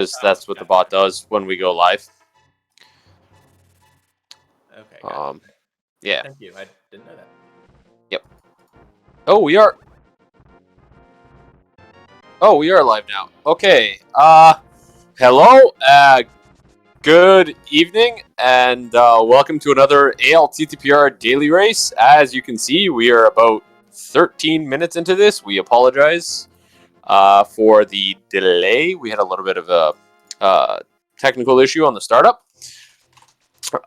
because that's what the bot does when we go live. Okay. Got it. Yeah. Thank you. I didn't know that. Yep. Oh, we are. Oh, we are live now. Okay. Hello. Good evening, and welcome to another ALTTPR daily race. As you can see, we are about 13 minutes into this. We apologize for the delay. We had a little bit of a technical issue on the startup.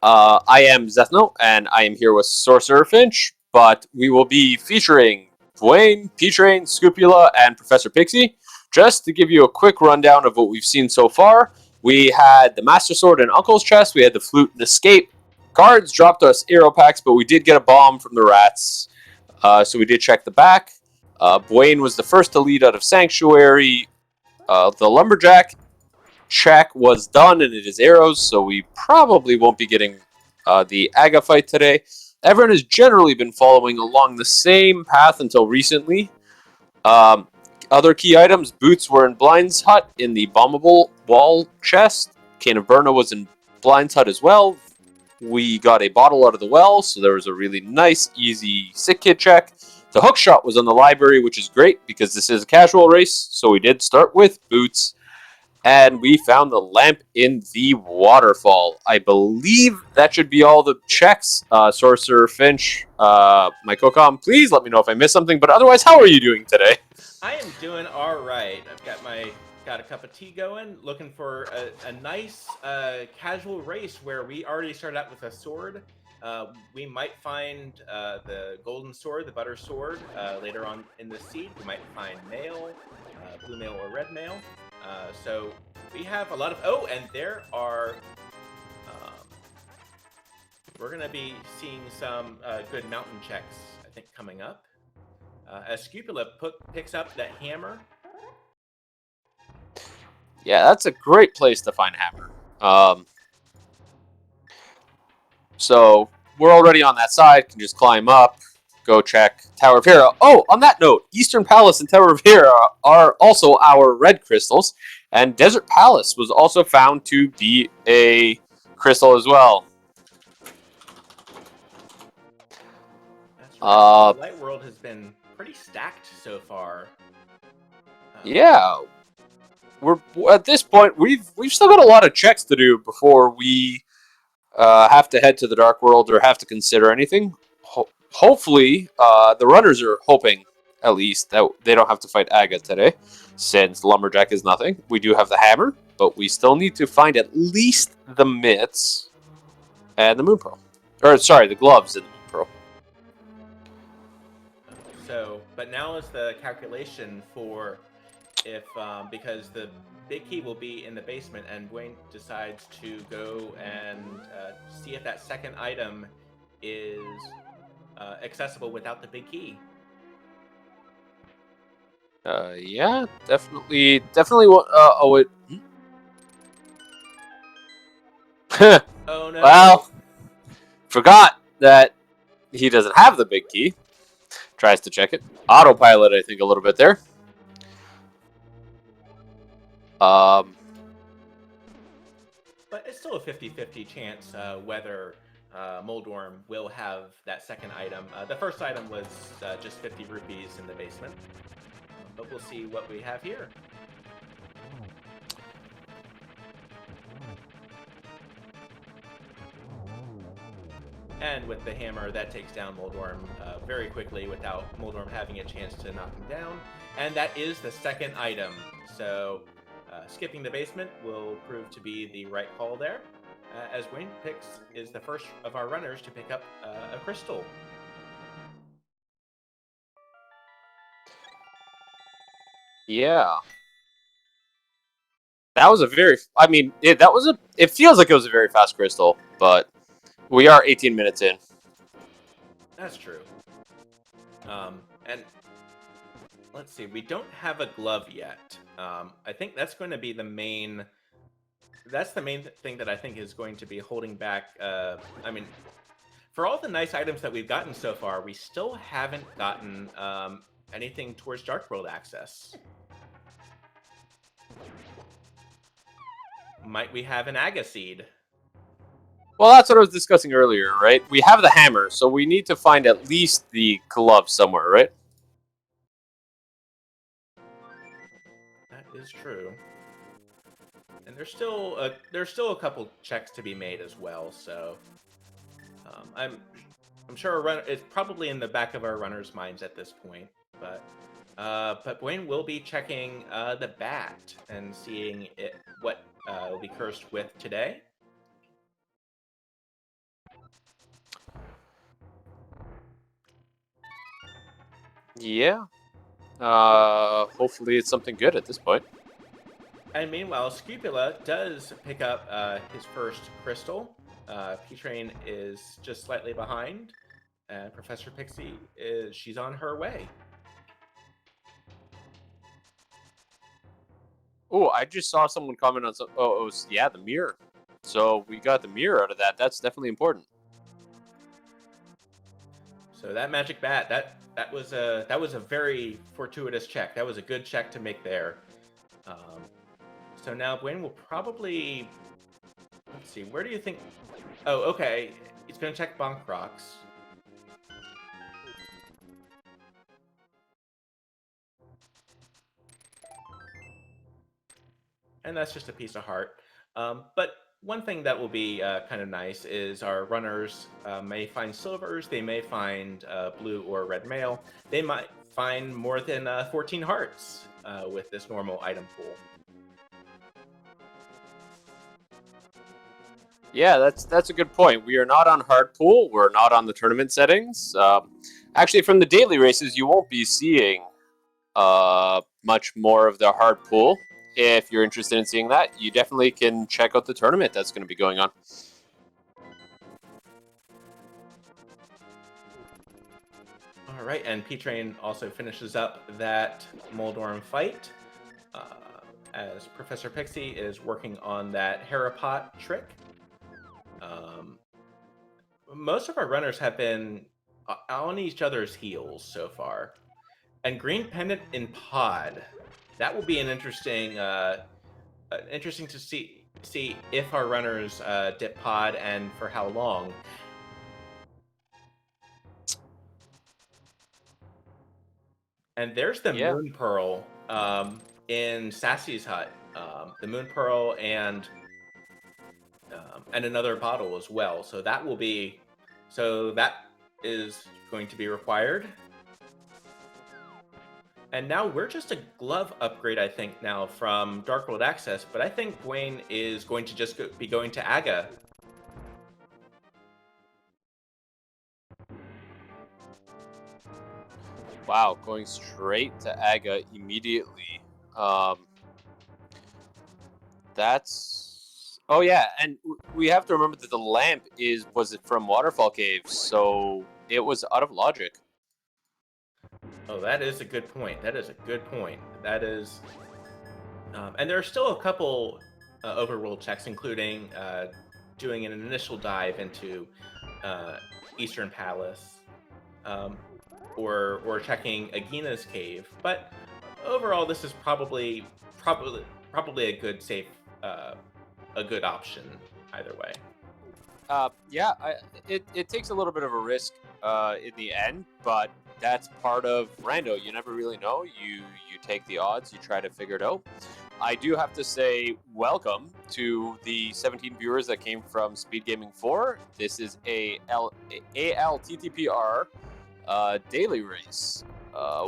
I am Zethno, and I am here with Sorcerer Finch, but we will be featuring Dwayne, P-Train, Scupula, and Professor Pixie. Just to give you a quick rundown of what we've seen so far, we had the Master Sword in Uncle's chest, we had the Flute and Escape. Guards dropped us arrow packs, but we did get a bomb from the rats, so we did check the back. Dwayne was the first to lead out of Sanctuary. The Lumberjack check was done, and it is arrows, so we probably won't be getting the Aga fight today. Everyone has generally been following along the same path until recently. Other key items: boots were in Blind's hut in the bombable wall chest. Cane of Burna was in Blind's hut as well. We got a bottle out of the well, so there was a really nice, easy sick kid check. The hook shot was on the library, which is great because this is a casual race, so we did start with boots. And we found the lamp in the waterfall. I believe that should be all the checks. Sorcerer Finch, my co-com, please let me know if I missed something. But otherwise, how are you doing today? I am doing all right. I've got a cup of tea going, looking for a nice casual race where we already started out with a sword. We might find the golden sword, the butter sword, later on in the seed. We might find mail, blue mail or red mail. So we have a lot of... Oh, and there are... we're going to be seeing some good mountain checks, I think, coming up. As Scupula picks up that hammer. Yeah, that's a great place to find hammer. So we're already on that side. Can just climb up, go check Tower of Hera. Oh, on that note, Eastern Palace and Tower of Hera are also our red crystals, and Desert Palace was also found to be a crystal as well. That's right. The Light World has been pretty stacked so far. Yeah, we're at this point. We've still got a lot of checks to do before we have to head to the Dark World or have to consider anything. Hopefully, the runners are hoping, at least, that they don't have to fight Aga today, since Lumberjack is nothing. We do have the hammer, but we still need to find at least the mitts and the Moon Pearl. Or, sorry, the gloves and the Moon Pearl. So, but now is the calculation for if, because the big key will be in the basement, and Dwayne decides to go and see if that second item is accessible without the big key. Yeah, definitely. Oh, it. Oh no! Well, forgot that he doesn't have the big key. Tries to check it. Autopilot, I think, a little bit there. But it's still a 50-50 chance whether Moldorm will have that second item. The first item was just 50 rupees in the basement. But we'll see what we have here. And with the hammer, that takes down Moldorm very quickly without Moldorm having a chance to knock him down. And that is the second item. So skipping the basement will prove to be the right call there. As Wayne is the first of our runners to pick up a crystal. Yeah. That was a very... I mean, it feels like it was a very fast crystal, but we are 18 minutes in. That's true. And let's see, we don't have a glove yet. I think that's going to be the main... That's the main thing that I think is going to be holding back... I mean, for all the nice items that we've gotten so far, we still haven't gotten anything towards Dark World access. might we have an Aga seed? Well, that's what I was discussing earlier, right? We have the hammer, so we need to find at least the glove somewhere, right? That is true. And there's still a couple checks to be made as well. So I'm sure it's probably in the back of our runners' minds at this point. But Wayne will be checking the bat and seeing what will be cursed with today. Yeah. Hopefully it's something good at this point. And meanwhile, Scrupula does pick up his first crystal. P-Train is just slightly behind, and Professor Pixie she's on her way. Oh, I just saw someone comment on some. Oh, yeah, the mirror. So we got the mirror out of that. That's definitely important. So that magic bat, that was a very fortuitous check. That was a good check to make there. So now Gwen will probably, let's see, where do you think? Oh, okay. He's gonna check Bonk Rocks. And that's just a piece of heart. But one thing that will be kind of nice is our runners may find silvers, they may find blue or red mail, they might find more than 14 hearts with this normal item pool. Yeah, that's a good point. We are not on hard pool. We're not on the tournament settings. Actually, from the daily races, you won't be seeing much more of the hard pool. If you're interested in seeing that, you definitely can check out the tournament that's going to be going on. All right, and P-Train also finishes up that Moldorm fight as Professor Pixie is working on that Harapot trick. Most of our runners have been on each other's heels so far. And Green Pendant in Pod. That will be an interesting to see if our runners dip Pod and for how long. And there's the Moon Pearl in Sassy's hut. The Moon Pearl and another bottle as well. So that is going to be required. And now we're just a glove upgrade, I think, now from Dark World Access. But I think Dwayne is going to just be going to Aga. Wow, going straight to Aga immediately. That's... Oh yeah, and we have to remember that the lamp was it from Waterfall Caves, so it was out of logic. Oh, that is a good point. That is a good point. That is... and there are still a couple overworld checks, including doing an initial dive into Eastern Palace. Or checking Agina's cave, but overall, this is probably a good safe, a good option either way. Yeah, it takes a little bit of a risk in the end, but that's part of rando. You never really know. You take the odds. You try to figure it out. I do have to say welcome to the 17 viewers that came from Speed Gaming 4. This is a ALTTP daily race.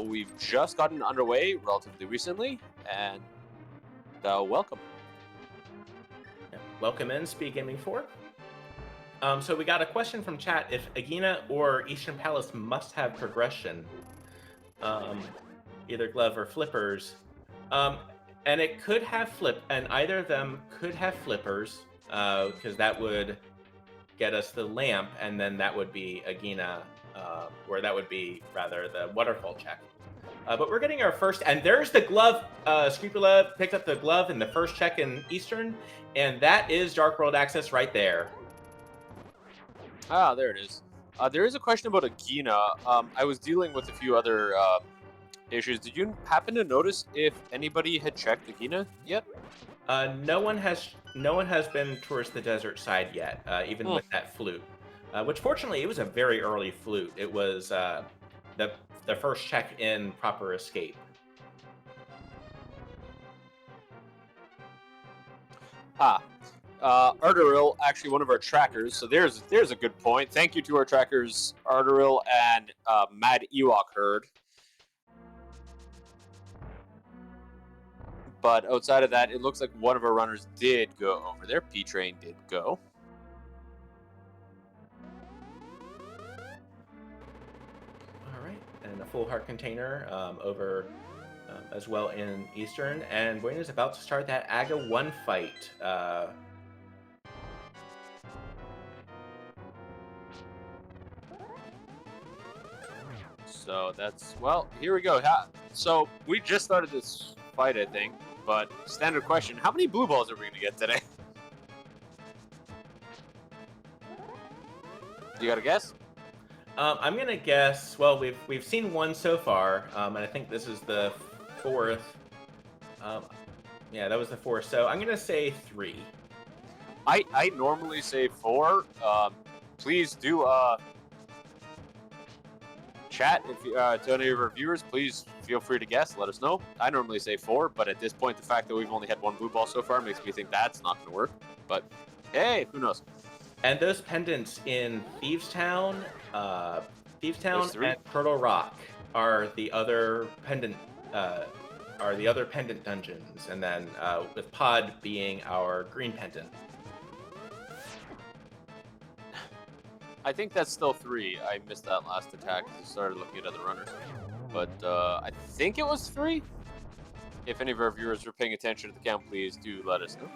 We've just gotten underway relatively recently, and welcome. Yeah. Welcome in Speed Gaming 4. So we got a question from chat: if Agina or Eastern Palace must have progression, either glove or flippers, and it could have and either of them could have flippers, because that would get us the lamp, and then that would be Agina. Or that would be rather the waterfall check. But we're getting our first, and there's the glove. Scrupula picked up the glove in the first check in Eastern, and that is Dark World Access right there. Ah, there it is. There is a question about Agina. I was dealing with a few other issues. Did you happen to notice if anybody had checked Agina yet? No one has been towards the desert side yet, even Hmm. with that flute. Which fortunately, it was a very early flute. It was the the first check in proper escape. Ah, Arteril, actually one of our trackers. So there's a good point. Thank you to our trackers, Arteril and Mad Ewok Herd. But outside of that, it looks like one of our runners did go over there. P-Train did go. All right, and a full heart container over as well in Eastern, and Wayne is about to start that AGA 1 fight. So that's, well, here we go. So we just started this fight, I think. But standard question, how many blue balls are we going to get today? You got a guess? I'm gonna guess. Well, we've seen one so far, and I think this is the fourth. Um, yeah, that was the fourth. So I'm gonna say 3. I normally say 4. Please do chat if to any of our viewers. Please feel free to guess. Let us know. I normally say 4, but at this point, the fact that we've only had 1 blue ball so far makes me think that's not going to work. But hey, who knows? And those pendants in Thievestown, There's 3. and Turtle Rock are the other pendant. Dungeons, and then with Pod being our green pendant. I think that's still 3. I missed that last attack because I started looking at other runners. But I think it was 3. If any of our viewers are paying attention to the count, please do let us know.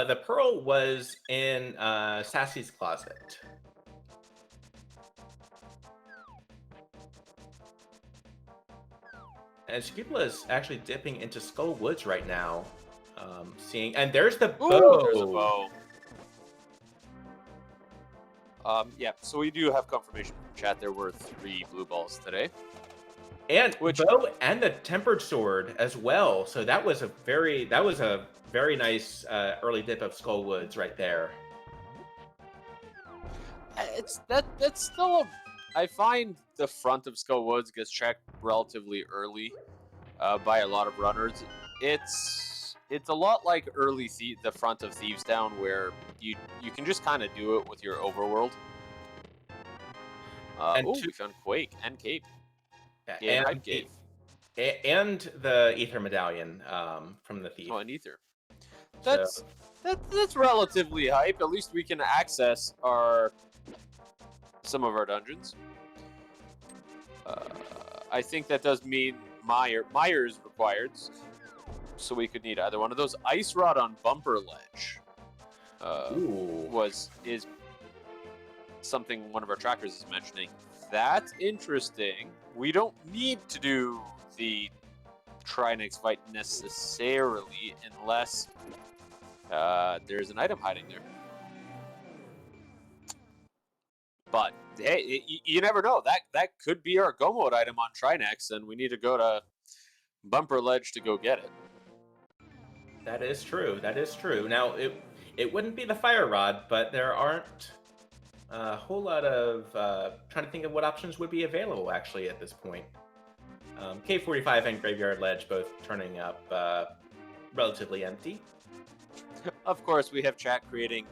The pearl was in Sassy's closet. And Shkipla is actually dipping into Skull Woods right now. Seeing, and there's the bow. Ooh, there's a bow. Yeah, so we do have confirmation from chat. There were 3 blue balls today. And bow and the tempered sword as well. So that was a very nice early dip of Skull Woods right there. That's still I find the front of Skull Woods gets checked relatively early by a lot of runners. It's a lot like the front of Thievestown, where you can just kind of do it with your overworld. We found Quake and Cape. Yeah, and the Ether Medallion from the Thief. Oh, and Ether. That's relatively hype. At least we can access some of our dungeons. I think that does mean Mire is required, so we could need either one of those. Ice Rod on Bumper Ledge is something one of our trackers is mentioning. That's interesting. We don't need to do the Trinex fight necessarily unless there's an item hiding there. But hey, you never know. That could be our Go Mode item on Trinex, and we need to go to Bumper Ledge to go get it. That is true. Now, it wouldn't be the Fire Rod, but there aren't a whole lot of trying to think of what options would be available actually at this point. K45 and Graveyard Ledge both turning up relatively empty. Of course, we have chat creating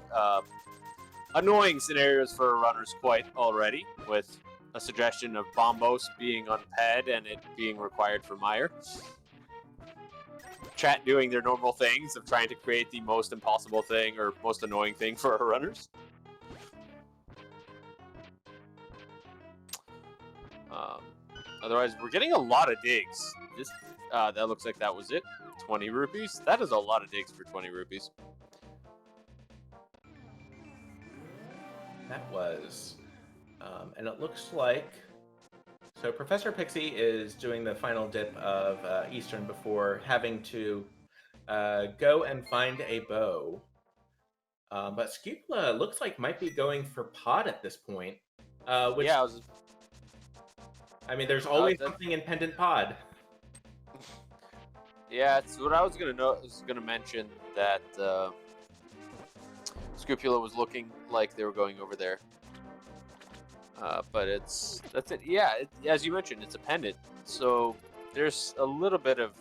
annoying scenarios for runners quite already, with a suggestion of Bombos being unped and it being required for Mire. Chat doing their normal things of trying to create the most impossible thing or most annoying thing for our runners. Otherwise, we're getting a lot of digs. That looks like that was it. 20 rupees? That is a lot of digs for 20 rupees. That was. And it looks like... So Professor Pixie is doing the final dip of Eastern before having to go and find a bow. But Skupla looks like might be going for Pod at this point. Which, yeah, I mean, there's always something in Pendant Pod. Yeah, it's what I was gonna mention that Scrupula was looking like they were going over there. But that's it. Yeah, as you mentioned, it's a pendant, so there's a little bit of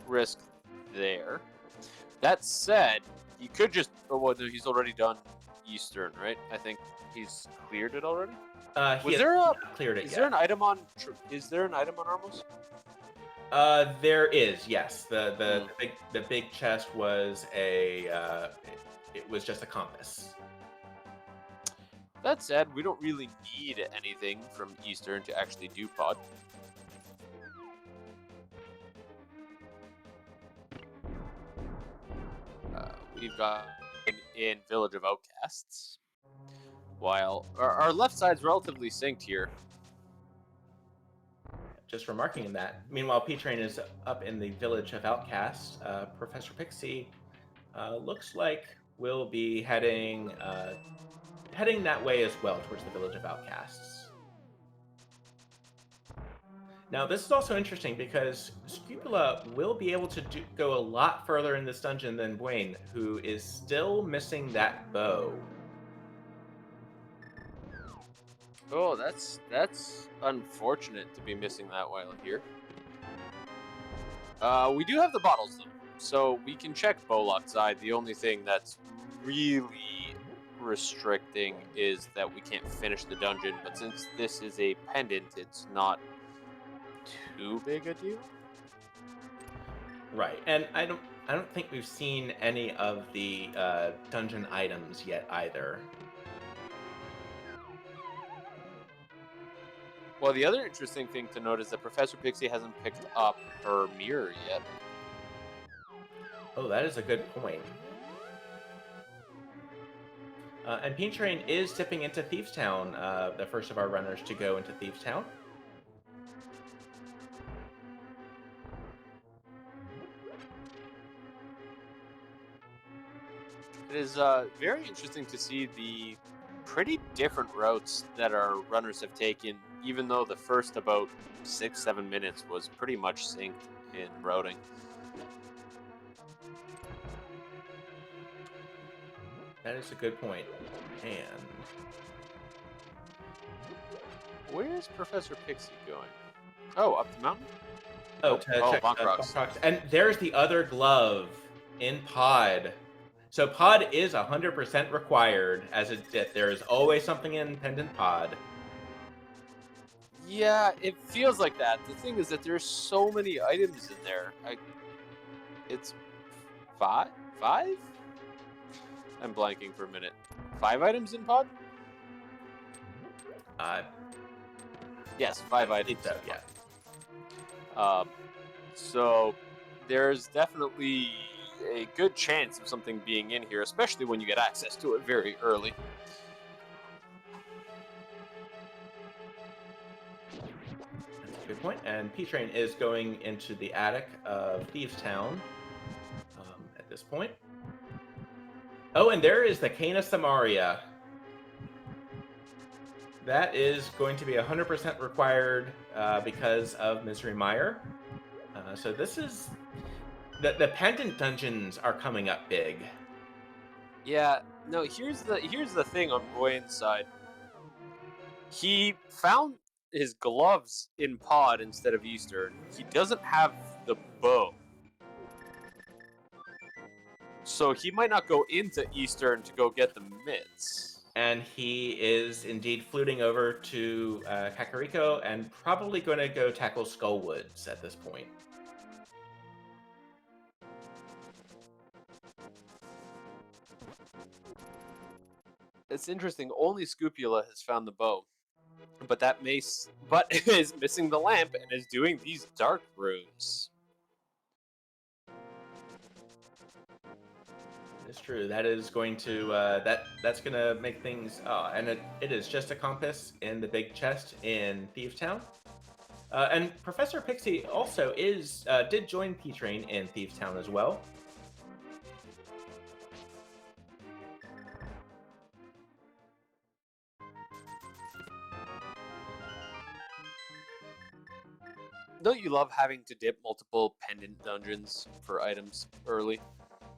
risk there. That said, you could just. Oh, well, no, he's already done Eastern, right? I think he's cleared it already. He has not cleared it Is yet. there an item on? Is there an item on Armos? There is, yes. The big chest was it was just a compass. That said, we don't really need anything from Eastern to actually do pod. We've got in Village of Outcasts. While our left side's relatively synced here. Just remarking that. Meanwhile, P-Train is up in the Village of Outcasts. Professor Pixie looks like we'll be heading that way as well, towards the Village of Outcasts. Now, this is also interesting because Scrupula will be able to go a lot further in this dungeon than Wayne, who is still missing that bow. Oh, that's unfortunate to be missing that while here. We do have the bottles though, so we can check Bollock's side. The only thing that's really restricting is that we can't finish the dungeon, but since this is a pendant, it's not too big a deal. Right, and I don't think we've seen any of the dungeon items yet either. Well, the other interesting thing to note is that Professor Pixie hasn't picked up her mirror yet. Oh, that is a good point. And P-Train is dipping into Thieves Town, the first of our runners to go into Thieves Town. It is very interesting to see the pretty different routes that our runners have taken, even though the first about 6-7 minutes was pretty much synced in routing. That is a good point. And where's Professor Pixie going? Oh, up the mountain? to check Bonkrocks. And there's the other glove in pod. So pod is 100% required, as there is always something in pendant pod. Yeah, it feels like that. The thing is that there's so many items in there. It's five? I'm blanking for a minute. 5 items in pod? Yes, 5 items. So, yeah. So there's definitely a good chance of something being in here, especially when you get access to it very early. That's a good point. And P-Train is going into the attic of Thieves Town at this point. Oh, and there is the Cane of Samaria. That is going to be 100% required because of Misery Mire. So this is... The pendant dungeons are coming up big. Yeah, no, here's the thing on Boyan's side. He found his gloves in pod instead of Eastern. He doesn't have the bow. So he might not go into Eastern to go get the mitts. And he is indeed fluting over to Kakariko and probably going to go tackle Skullwoods at this point. It's interesting. Only Scupula has found the bow, but is missing the lamp and is doing these dark rooms. It's true. That is going to that's going to make things. And it is just a compass in the big chest in Thieves Town. And Professor Pixie also did join P-Train in Thieves Town as well. Don't you love having to dip multiple pendant dungeons for items early?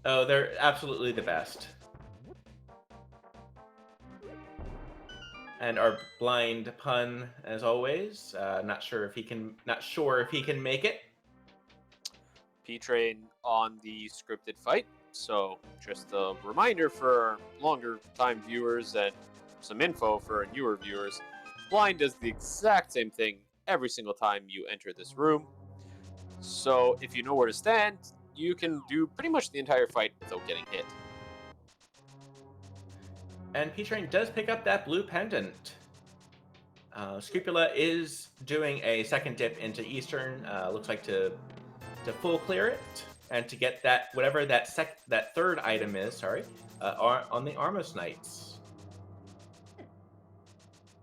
Oh, they're absolutely the best. And our blind pun, as always. Not sure if he can make it. P-Train on the scripted fight. So just a reminder for longer time viewers and some info for newer viewers. Blind does the exact same thing every single time you enter this room. So if you know where to stand, you can do pretty much the entire fight without getting hit. And P-Train does pick up that blue pendant. Scrupula is doing a second dip into Eastern. Looks like to full clear it and to get that whatever that third item is. Sorry, on the Armos Knights.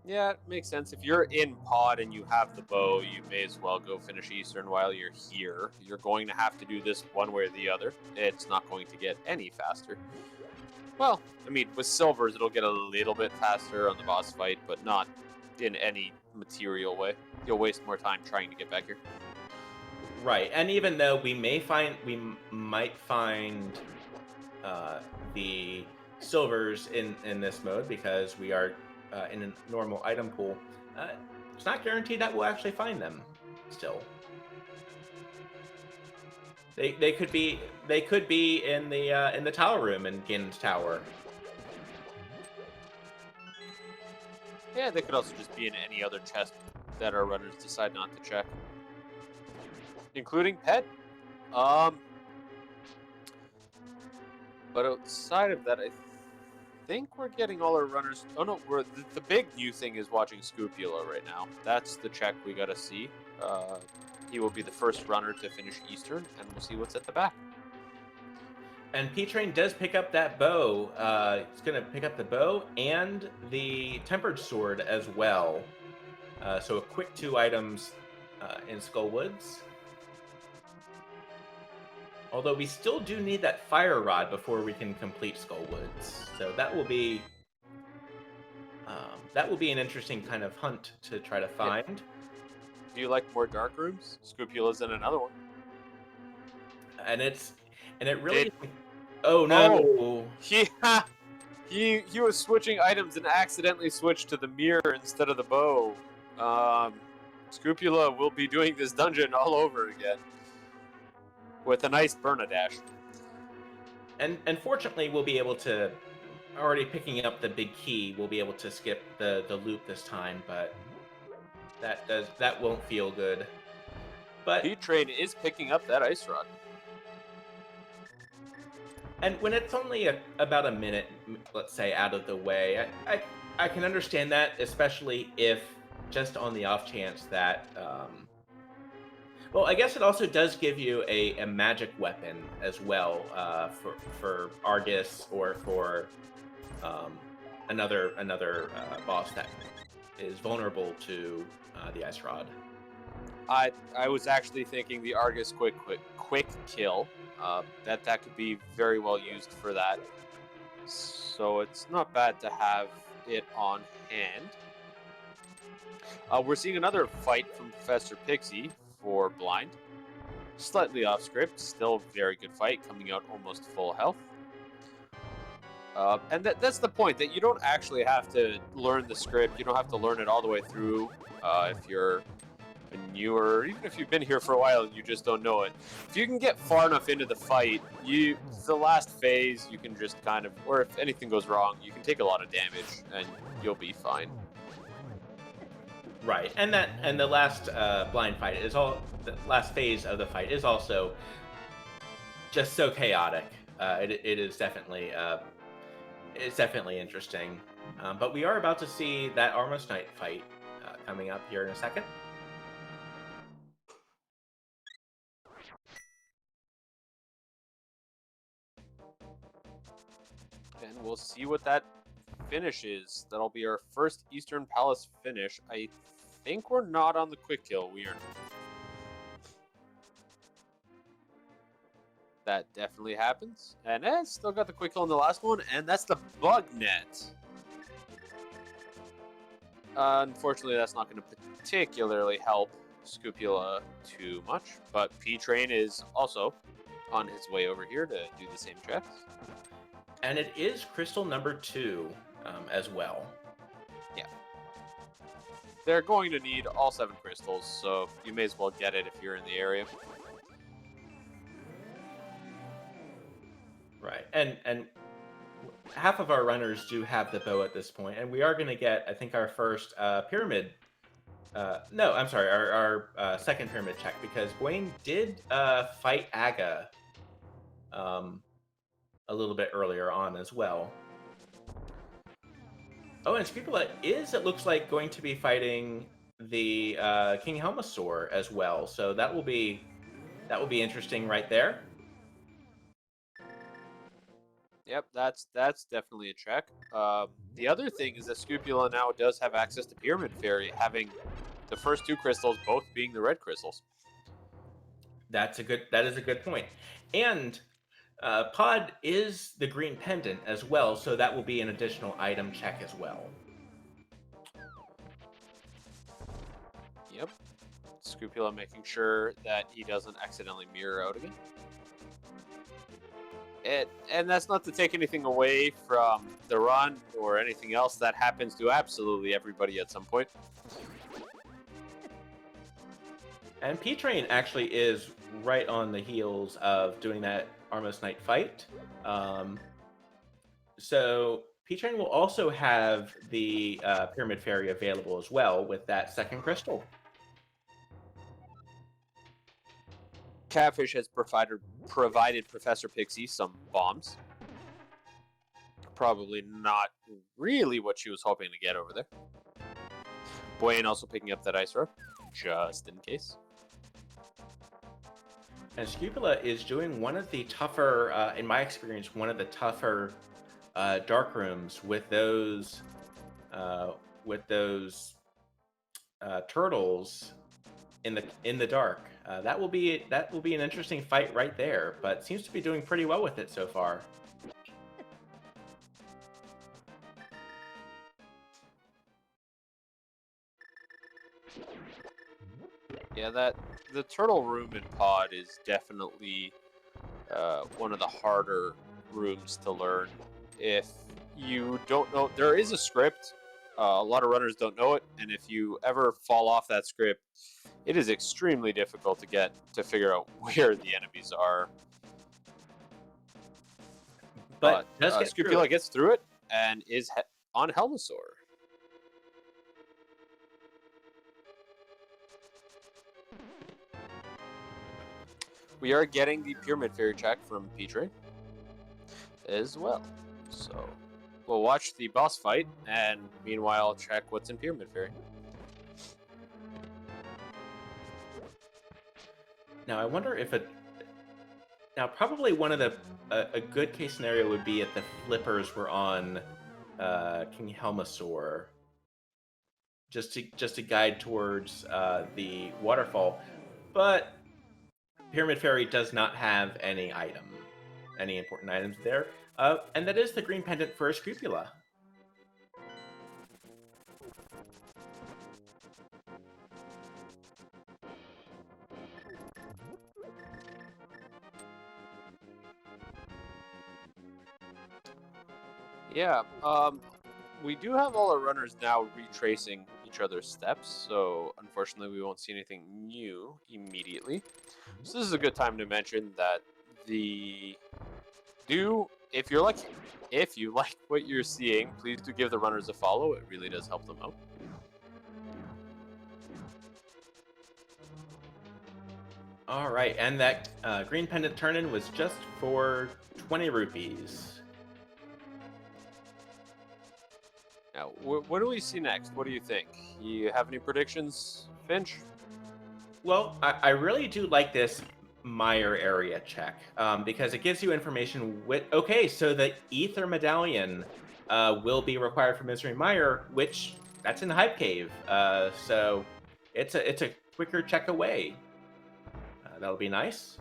Yeah, it makes sense. If you're in pod and you have the bow, you may as well go finish Eastern while you're here. You're going to have to do this one way or the other. It's not going to get any faster. Well, I mean, with silvers, it'll get a little bit faster on the boss fight, but not in any material way. You'll waste more time trying to get back here. Right, and even though we might find the silvers in this mode because we are in a normal item pool, it's not guaranteed that we'll actually find them. Still, they could be in the tower room in Gin's tower. Yeah, they could also just be in any other chest that our runners decide not to check, including pet. But outside of that, I think we're getting all our runners. Oh no, the big new thing is watching Scupula right now. That's the check we gotta see. He will be the first runner to finish Eastern, and we'll see what's at the back. And P-Train does pick up that bow. It's going to pick up the bow and the tempered sword as well. So a quick 2 items in Skullwoods. Although we still do need that fire rod before we can complete Skullwoods. So that will be an interesting kind of hunt to try to find. Yeah. Do you like more dark rooms? Scrupula's in another one. And it really. Oh no! He was switching items and accidentally switched to the mirror instead of the bow. Scrupula will be doing this dungeon all over again with a nice Bernadash. And fortunately, we'll be able to. Already picking up the big key, we'll be able to skip the loop this time, but that won't feel good. But P-Train is picking up that ice rod. And when it's only about a minute, let's say, out of the way, I can understand that, especially if just on the off chance that. Well, I guess it also does give you a magic weapon as well for Argus or for another boss that is vulnerable to the ice rod. I was actually thinking the Argus quick kill. That could be very well used for that. So it's not bad to have it on hand. We're seeing another fight from Professor Pixie for blind. Slightly off script, still very good fight, coming out almost full health. And that's the point, that you don't actually have to learn the script. You don't have to learn it all the way through if you're newer, even if you've been here for a while and you just don't know it. If you can get far enough into the fight, the last phase, you can just kind of, or if anything goes wrong, you can take a lot of damage and you'll be fine. Right, and the last blind fight the last phase of the fight is also just so chaotic. It is definitely it's definitely interesting. But we are about to see that Armos Knight fight coming up here in a second. And we'll see what that finish is. That'll be our first Eastern Palace finish. I think we're not on the quick kill. We are. That definitely happens. And still got the quick kill in the last one, and that's the bug net. Unfortunately, that's not going to particularly help Scupula too much, but P-Train is also on his way over here to do the same checks. And it is crystal number 2 as well. Yeah. They're going to need all 7 crystals, so you may as well get it if you're in the area. Right. And half of our runners do have the bow at this point, and we are going to get, I think, our first pyramid. No, I'm sorry, our second pyramid check, because Gwaine did fight Aga a little bit earlier on as well. Oh, and Scrupula is, it looks like, going to be fighting the King Helmasaur as well, so that will be interesting right there. Yep, that's definitely a check. The other thing is that Scupula now does have access to Pyramid Fairy, having the first 2 crystals both being the red crystals. That is a good point. And Pod is the green pendant as well, so that will be an additional item check as well. Yep. Scupula making sure that he doesn't accidentally mirror out again. And that's not to take anything away from the run or anything else. That happens to absolutely everybody at some point. And P-Train actually is right on the heels of doing that Armos Knight fight. So P-Train will also have the Pyramid Fairy available as well with that second crystal. Catfish has provided Professor Pixie some bombs. Probably not really what she was hoping to get over there. Boyne also picking up that ice rope, just in case. And Scupula is doing one of the tougher, in my experience, one of the tougher dark rooms with those turtles in the dark. That will be an interesting fight right there, but seems to be doing pretty well with it so far. Yeah, the turtle room in Pod is definitely one of the harder rooms to learn. If you don't know, there is a script. A lot of runners don't know it, and if you ever fall off that script, it is extremely difficult to figure out where the enemies are. But Scupula gets through it and is on Helmasaur. We are getting the Pyramid Fairy check from P-Train as well. So we'll watch the boss fight, and meanwhile check what's in Pyramid Fairy. Now I wonder if now probably one of a good case scenario would be if the flippers were on King Helmasaur, just to guide towards the waterfall, but Pyramid Fairy does not have any important items there, and that is the green pendant for a Scrupula. Yeah, we do have all our runners now retracing each other's steps, so unfortunately we won't see anything new immediately. So this is a good time to mention that if you like what you're seeing, please do give the runners a follow. It really does help them out. All right, and that green pendant turn-in was just for 20 rupees. Now, what do we see next? What do you think? You have any predictions, Finch? Well, I really do like this Meyer area check because it gives you information okay, so the Ether Medallion will be required for Misery Meyer, which that's in the Hype Cave. So it's a quicker check away. That'll be nice.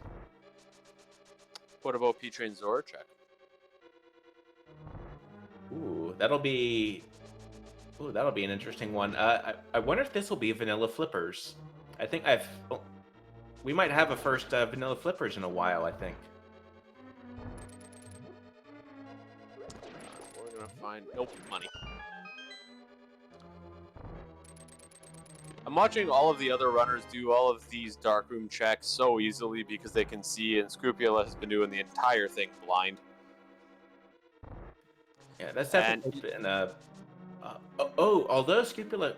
What about P-Train Zora check? Ooh, that'll be an interesting one. I wonder if this will be vanilla flippers. I think we might have a first vanilla flippers in a while, I think. We're gonna find money. I'm watching all of the other runners do all of these darkroom checks so easily because they can see, and Scrupula has been doing the entire thing blind. Yeah, that's definitely been a. Although Scrupula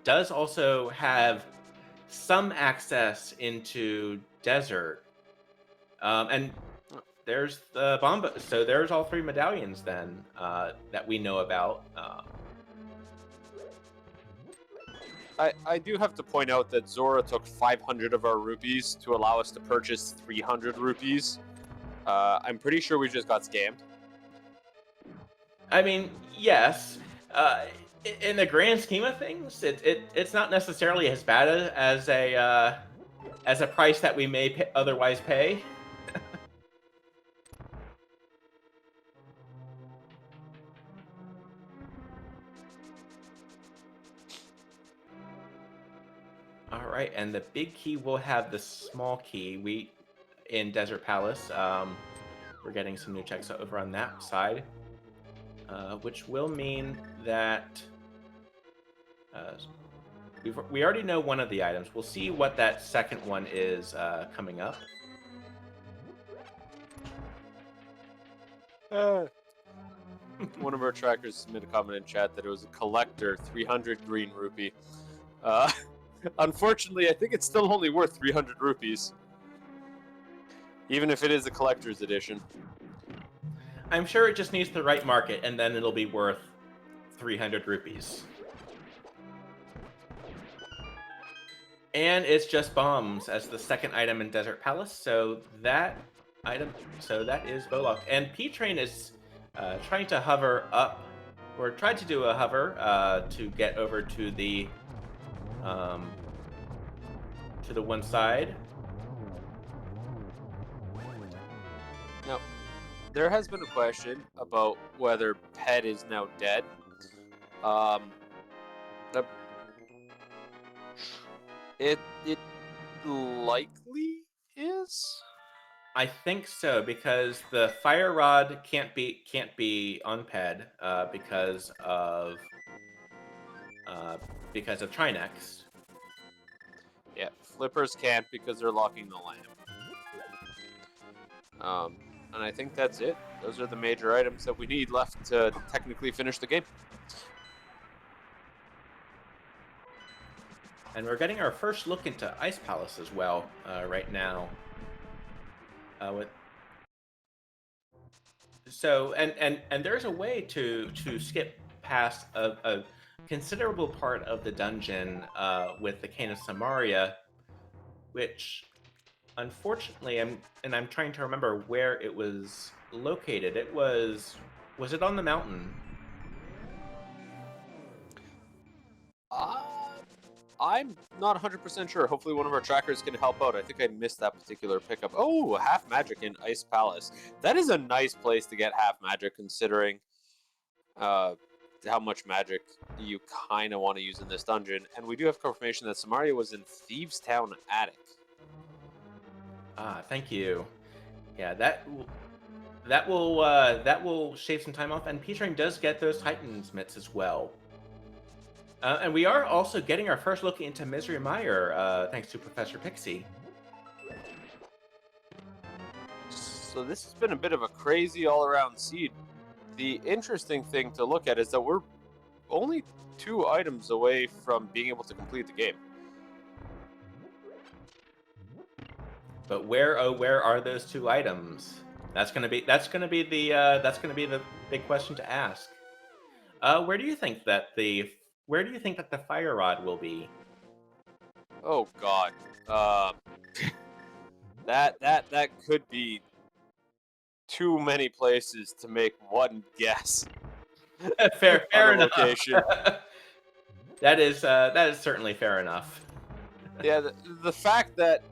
does also have some access into desert, and there's the Bomba. So there's all 3 medallions then that we know about. I do have to point out that Zora took 500 of our rupees to allow us to purchase 300 rupees. I'm pretty sure we just got scammed. I mean, yes. In the grand scheme of things, it's not necessarily as bad as a price that we may otherwise pay. All right, and the big key will have the small key. In Desert Palace, we're getting some new checks over on that side, which will mean that we already know one of the items. We'll see what that second one is coming up. One of our trackers submitted a comment in chat that it was a collector 300 green rupee. Unfortunately, I think it's still only worth 300 rupees. Even if it is a collector's edition. I'm sure it just needs the right market, and then it'll be worth 300 rupees. And it's just bombs as the second item in Desert Palace, so that is Bolok. And P-Train is trying to hover up, or tried to do a hover to get over to the one side. Now, there has been a question about whether Pet is now dead. It likely is. I think so, because the fire rod can't be on Ped because of Trinex. Yeah, flippers can't because they're locking the lamp. And I think that's it. Those are the major items that we need left to technically finish the game. And we're getting our first look into Ice Palace as well right now. And there's a way to skip past a considerable part of the dungeon with the Cane of Samaria, which unfortunately I'm trying to remember where it was located. Was it on the mountain? I'm not 100% sure. Hopefully one of our trackers can help out. I think I missed that particular pickup. Oh, half magic in Ice Palace. That is a nice place to get half magic considering how much magic you kind of want to use in this dungeon. And we do have confirmation that Samaria was in Thieves Town Attic. Ah, thank you. Yeah, that will shave some time off, and P-Train does get those Titan's mitts as well. And we are also getting our first look into Misery Mire, thanks to Professor Pixie. So this has been a bit of a crazy all-around seed. The interesting thing to look at is that we're only 2 items away from being able to complete the game. But where are those 2 items? That's gonna be the big question to ask. Where do you think that the fire rod will be? Oh God, that could be too many places to make one guess. fair enough. Location. That is certainly fair enough. Yeah, the fact that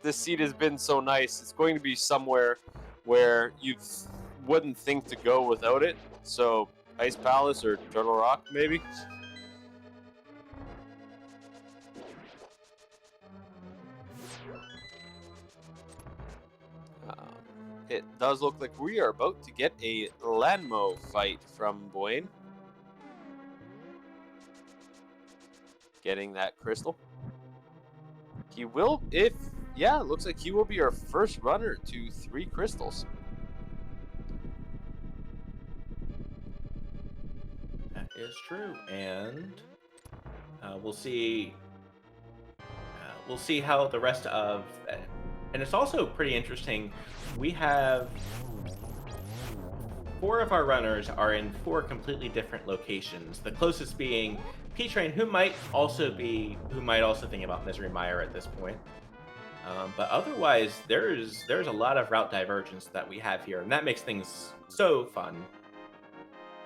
the seed has been so nice, it's going to be somewhere where you wouldn't think to go without it. So Ice Palace or Turtle Rock, maybe. it does look like we are about to get a Lanmo fight from Bwayne. Getting that crystal. He will, looks like he will be our first runner to 3 crystals. That is true, and we'll see. We'll see how the rest of, and it's also pretty interesting. We have 4 of our runners are in 4 completely different locations. The closest being P-Train, who might also think about Misery Mire at this point. But otherwise, there's a lot of route divergence that we have here, and that makes things so fun.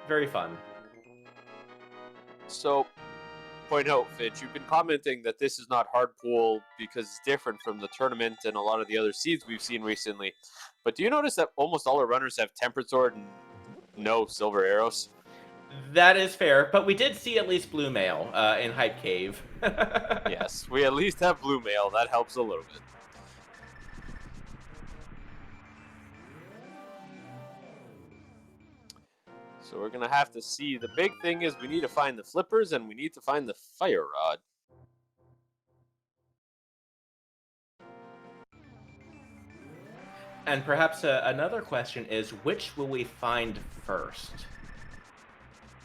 Very fun. So, point out, Fitch, you've been commenting that this is not hard pool because it's different from the tournament and a lot of the other seeds we've seen recently. But do you notice that almost all our runners have Tempered Sword and no Silver Arrows? That is fair, but we did see at least Blue Mail in Hype Cave. Yes, we at least have Blue Mail. That helps a little bit. So we're going to have to see. The big thing is we need to find the flippers and we need to find the fire rod. And perhaps another question is, which will we find first?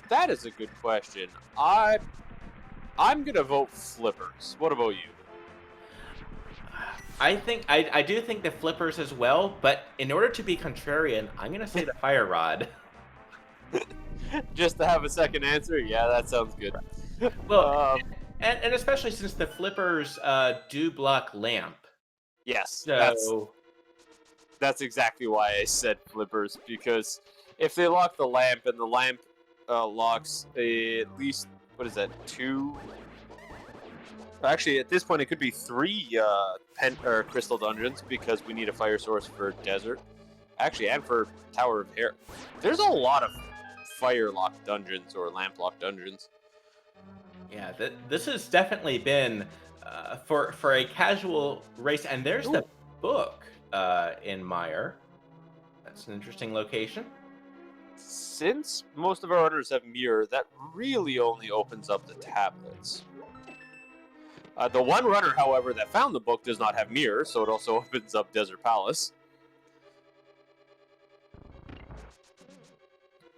That is a good question. I'm going to vote flippers. What about you? I do think the flippers as well, but in order to be contrarian, I'm going to say the fire rod. Just to have a second answer? Yeah, that sounds good. Well, and especially since the flippers do block lamp. Yes, So that's exactly why I said flippers, because if they lock the lamp and the lamp locks at least, what is that, 2? Actually, at this point, it could be 3 crystal dungeons because we need a fire source for desert. Actually, and for Tower of Hair. There's a lot of fire locked dungeons or lamp locked dungeons. yeah, this has definitely been for a casual race, and there's the book in Mire. That's an interesting location. Since most of our runners have mirror, that really only opens up the tablets. The one runner, however, that found the book does not have mirror, so it also opens up Desert Palace.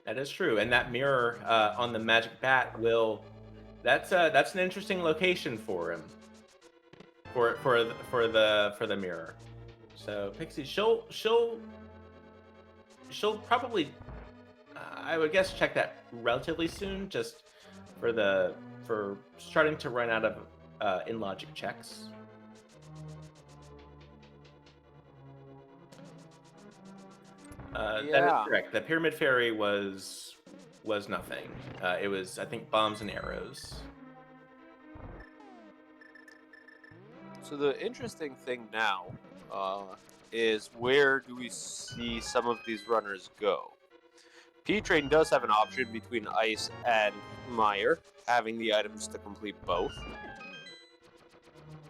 That is true, and that mirror on the Magic Bat will. That's an interesting location for him. For the mirror. So Pixie, she'll probably, I would guess, check that relatively soon, just for starting to run out of in logic checks. That is correct. The Pyramid Fairy was nothing. It was, I think, bombs and arrows. So the interesting thing now is, where do we see some of these runners go? P-Train does have an option between Ice and Mire, having the items to complete both.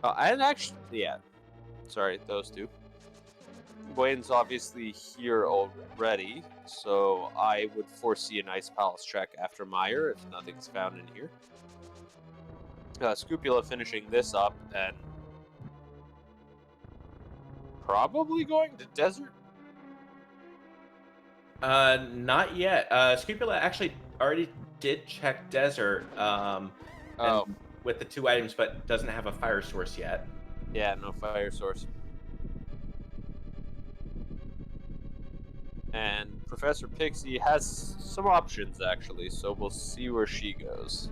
And actually, yeah, sorry, those two. Wayne's obviously here already, so I would foresee an Ice Palace check after Mire if nothing's found in here. Scupula finishing this up and probably going to desert. Not yet. Scupula actually already did check desert. With the 2 items, but doesn't have a fire source yet. Yeah, no fire source. And Professor Pixie has some options, actually, so we'll see where she goes.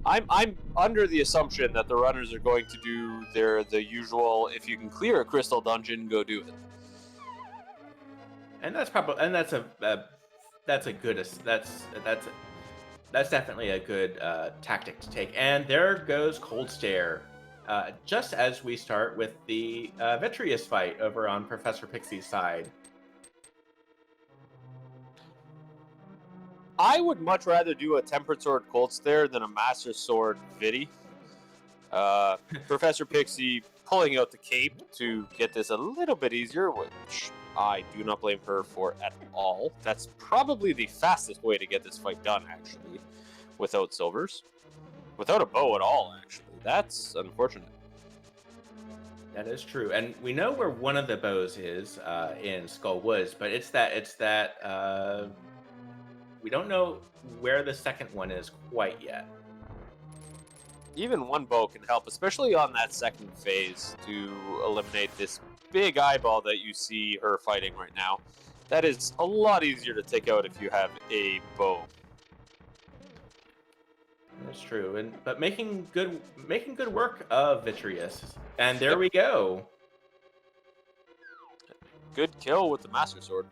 I'm under the assumption that the runners are going to do the usual, if you can clear a crystal dungeon, go do it. And that's definitely a good tactic to take. And there goes Cold Stare, just as we start with the Vitreous fight over on Professor Pixie's side. I would much rather do a Tempered Sword Cold Stare than a Master Sword Vidi. Professor Pixie pulling out the cape to get this a little bit easier, which I do not blame her for at all. That's probably the fastest way to get this fight done, actually, without silvers. Without a bow at all, actually. That's unfortunate. That is true, and we know where one of the bows is in Skull Woods, but it's that we don't know where the second one is quite yet. Even one bow can help, especially on that second phase, to eliminate this big eyeball that you see her fighting right now. That is a lot easier to take out if you have a bow. That's true, but making good work of Vitreous, and there we go. Good kill with the Master Sword.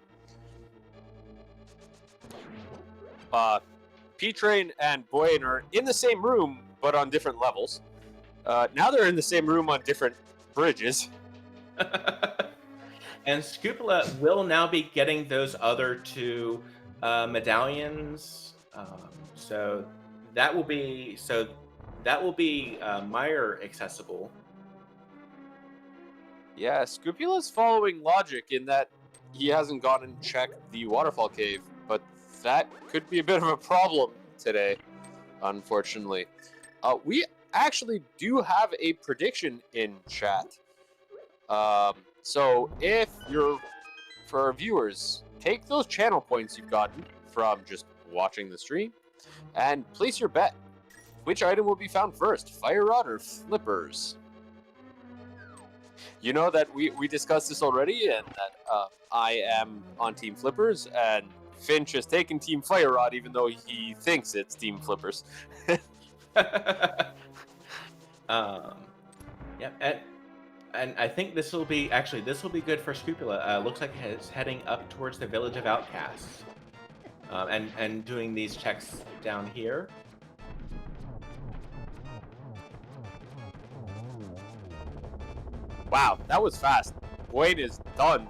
P-Train and Boyne are in the same room, but on different levels. Now they're in the same room on different bridges. And Scupula will now be getting those other two medallions. So that will be Meyer accessible. Yeah, Scupula's following logic in that he hasn't gone and checked the waterfall cave, but that could be a bit of a problem today, unfortunately. We actually do have a prediction in chat. So if for our viewers, take those channel points you've gotten from just watching the stream and place your bet. Which item will be found first, Fire Rod or Flippers? You know that we discussed this already, and that I am on Team Flippers, and Finch has taken Team Fire Rod, even though he thinks it's Team Flippers. Yep, and I think this will be good for Scupula. Looks like it's heading up towards the village of Outcasts, and doing these checks down here. Wow, that was fast. Wayne is done.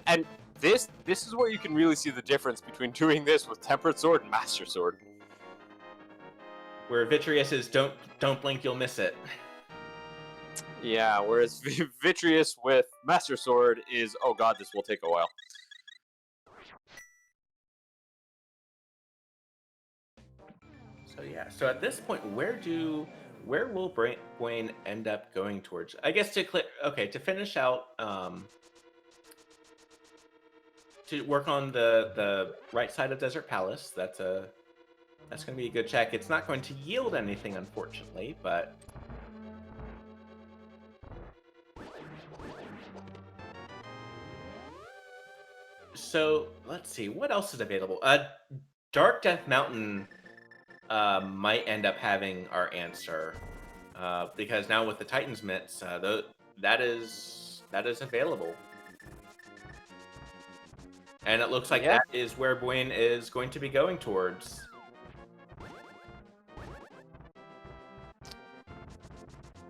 And this is where you can really see the difference between doing this with Tempered Sword and Master Sword. Where Vitreous is don't blink, you'll miss it. Yeah, whereas Vitreous with Master Sword is, oh god, this will take a while. So yeah, so at this point, where will Wayne end up going towards? I guess to finish out, to work on the right side of Desert Palace. That's going to be a good check. It's not going to yield anything, unfortunately, but so let's see what else is available. Dark Death Mountain might end up having our answer, because now with the Titan's Mitts, that is available, and it looks like that is where Boyne is going to be going towards.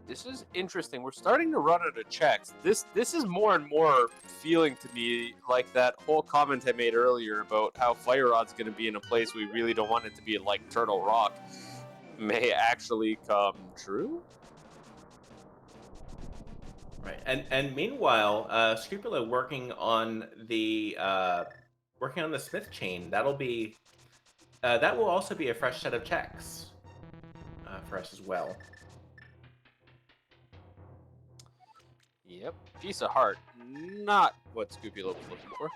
This is interesting. We're starting to run out of checks. This is more and more feeling to me like that whole comment I made earlier about how Fire Rod's going to be in a place we really don't want it to be, like Turtle Rock, may actually come true. Right, and meanwhile, Scupula working on the Smith chain. That will also be a fresh set of checks for us as well. Yep, piece of heart. Not what Scupula was looking for.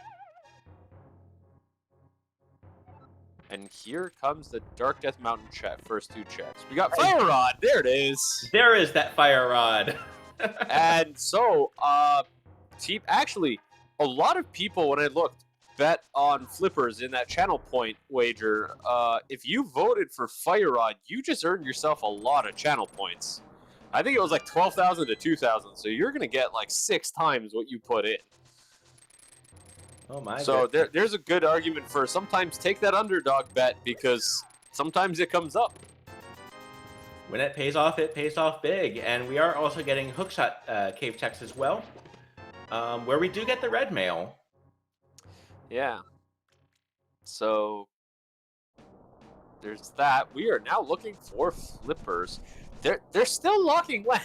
And here comes the Dark Death Mountain first two checks. We got Fire Rod. There it is. There is that Fire Rod. And so, actually, a lot of people, when I looked, bet on Flippers in that channel point wager. If you voted for Fire Rod, you just earned yourself a lot of channel points. I think it was like 12,000 to 2,000, so you're going to get like 6 times what you put in. Oh my! So there's a good argument for sometimes take that underdog bet, because sometimes it comes up. When it pays off big. And we are also getting hookshot cave checks as well, where we do get the red mail. Yeah. So there's that. We are now looking for Flippers. They're still locking Lamp.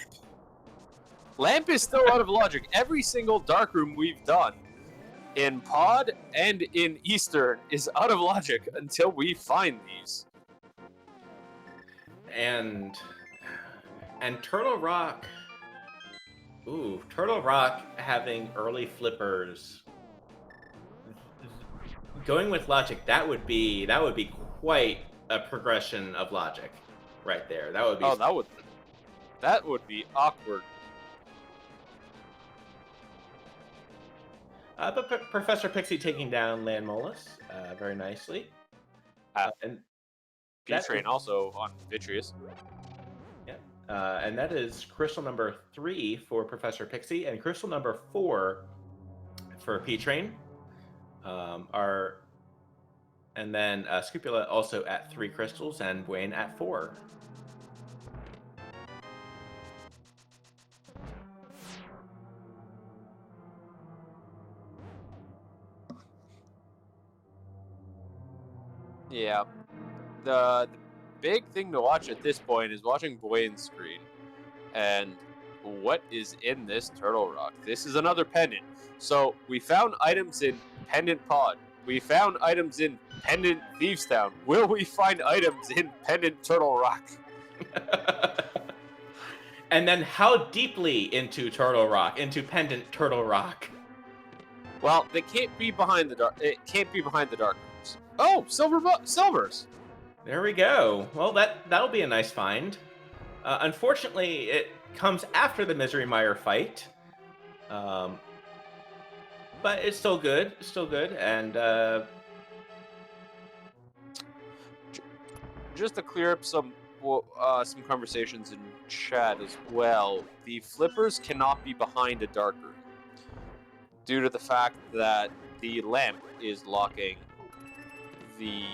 Lamp is still out of logic. Every single dark room we've done in Pod and in Eastern is out of logic until we find these. And Turtle Rock. Ooh, Turtle Rock having early flippers. Going with logic, that would be quite a progression of logic, right there. That would be. Oh, that would be awkward. But Professor Pixie taking down Land Molus very nicely. And P-Train also on Vitreous. Yeah. And that is crystal number 3 for Professor Pixie, and crystal number 4 for P-Train. And then Scrupula also at 3 crystals, and Wayne at 4. Yeah. The big thing to watch at this point is watching Bwayne's screen. And what is in this Turtle Rock? This is another pendant. So we found items in Pendant Pod. We found items in Pendant Thieves Town. Will we find items in Pendant Turtle Rock? And then how deeply into Turtle Rock, into Pendant Turtle Rock? Well, they can't be behind the dark. It can't be behind the dark rooms. Oh, silvers. There we go. Well, that'll be a nice find. Unfortunately, it comes after the Misery Mire fight. But it's still good. It's still good. And just to clear up some conversations in chat as well, the flippers cannot be behind a dark room due to the fact that the lamp is locking the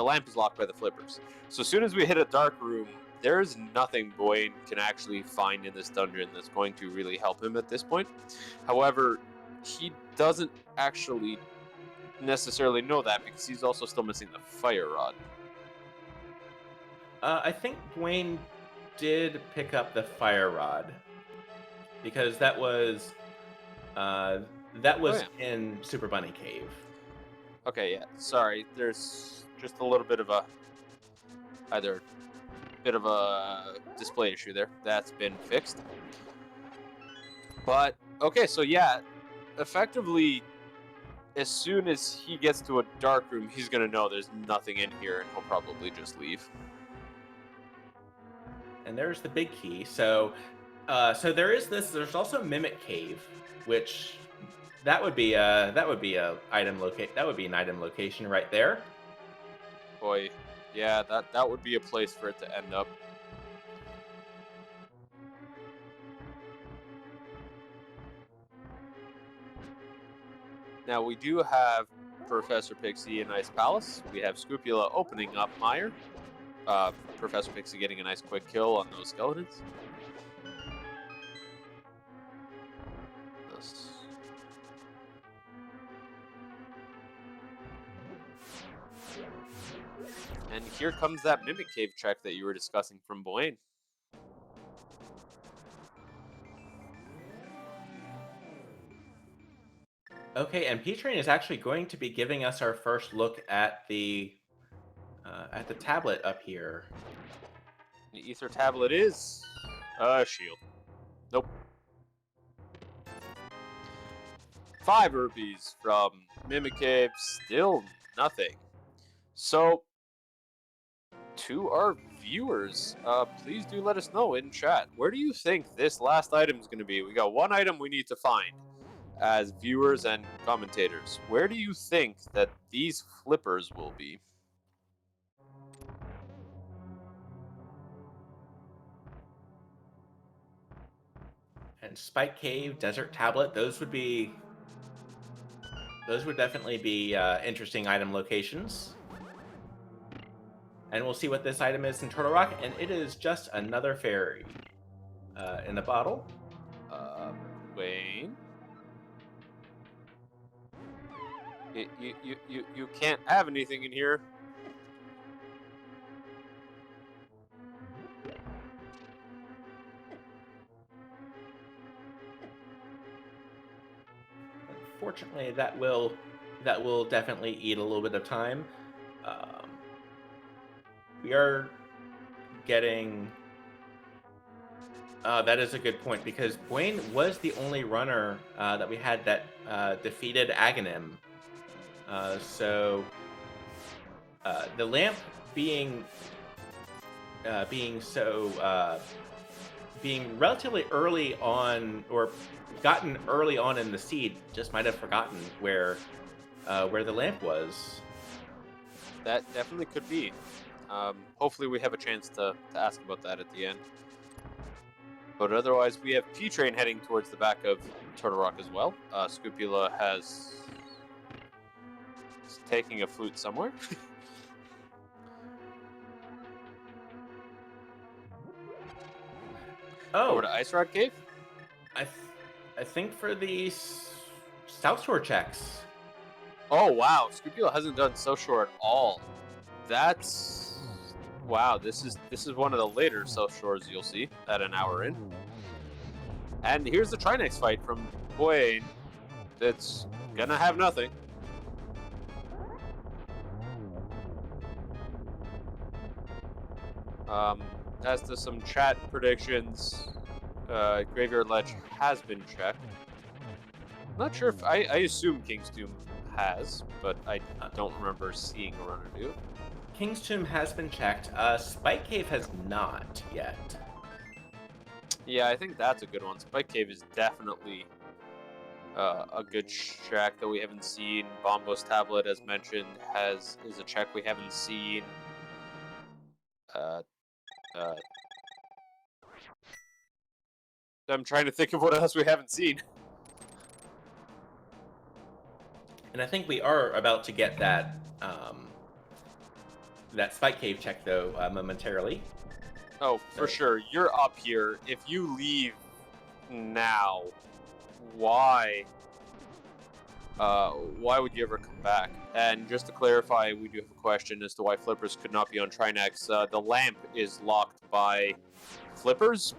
lamp is locked by the flippers. So as soon as we hit a dark room, there's nothing Boyne can actually find in this dungeon that's going to really help him at this point. However, he doesn't actually necessarily know that because he's also still missing the fire rod. I think Dwayne did pick up the fire rod because that was in Super Bunny Cave. Okay, yeah. Sorry, there's just a little bit of a display issue there. That's been fixed. But okay, so yeah, effectively, as soon as he gets to a dark room, he's gonna know there's nothing in here, and he'll probably just leave. And there's the big key. So there is this. There's also Mimic Cave, which that would be an item location right there. Boy, yeah, that would be a place for it to end up. Now we do have Professor Pixie in Ice Palace. We have Scrupula opening up Mire. Professor Pixie getting a nice quick kill on those skeletons. And here comes that Mimic Cave check that you were discussing from Boyne. Okay, and P-Train is actually going to be giving us our first look at the tablet up here. The Ether tablet is a shield. Nope. 5 rupees from Mimic Cave, still nothing. So, to our viewers, please do let us know in chat. Where do you think this last item is going to be? We got one item we need to find as viewers and commentators. Where do you think that these flippers will be? And Spike Cave, Desert Tablet, those would definitely be interesting item locations. And we'll see what this item is in Turtle Rock, and it is just another fairy in the bottle. Wayne? You can't have anything in here. unfortunately, that will definitely eat a little bit of time. We are getting. That is a good point, because Bwain was the only runner that we had that defeated Aghanim. So the lamp being being relatively early on, or gotten early on in the seed, just might have forgotten where the lamp was. That definitely could be. Hopefully we have a chance to ask about that at the end. But otherwise, we have P-Train heading towards the back of Turtle Rock as well. Scupula is taking a flute somewhere. Over to Ice Rod Cave? I think for the South Shore checks. Oh, wow. Scupula hasn't done South Shore at all. That's... Wow, this is one of the later South Shores you'll see at an hour in. And here's the Trinex fight from Bwain. That's gonna have nothing. As to some chat predictions, Graveyard Ledge has been checked. Not sure if I assume King's Tomb has, but I don't remember seeing a runner do it. King's Tomb has been checked. Spike Cave has not yet. Yeah, I think that's a good one. Spike Cave is definitely a good check that we haven't seen. Bombos Tablet, as mentioned, is a check we haven't seen. I'm trying to think of what else we haven't seen. And I think we are about to get that that Spike Cave check, though, momentarily. Oh, for sure. You're up here. If you leave now, why would you ever come back? And just to clarify, we do have a question as to why Flippers could not be on Trinex. The lamp is locked by Flippers.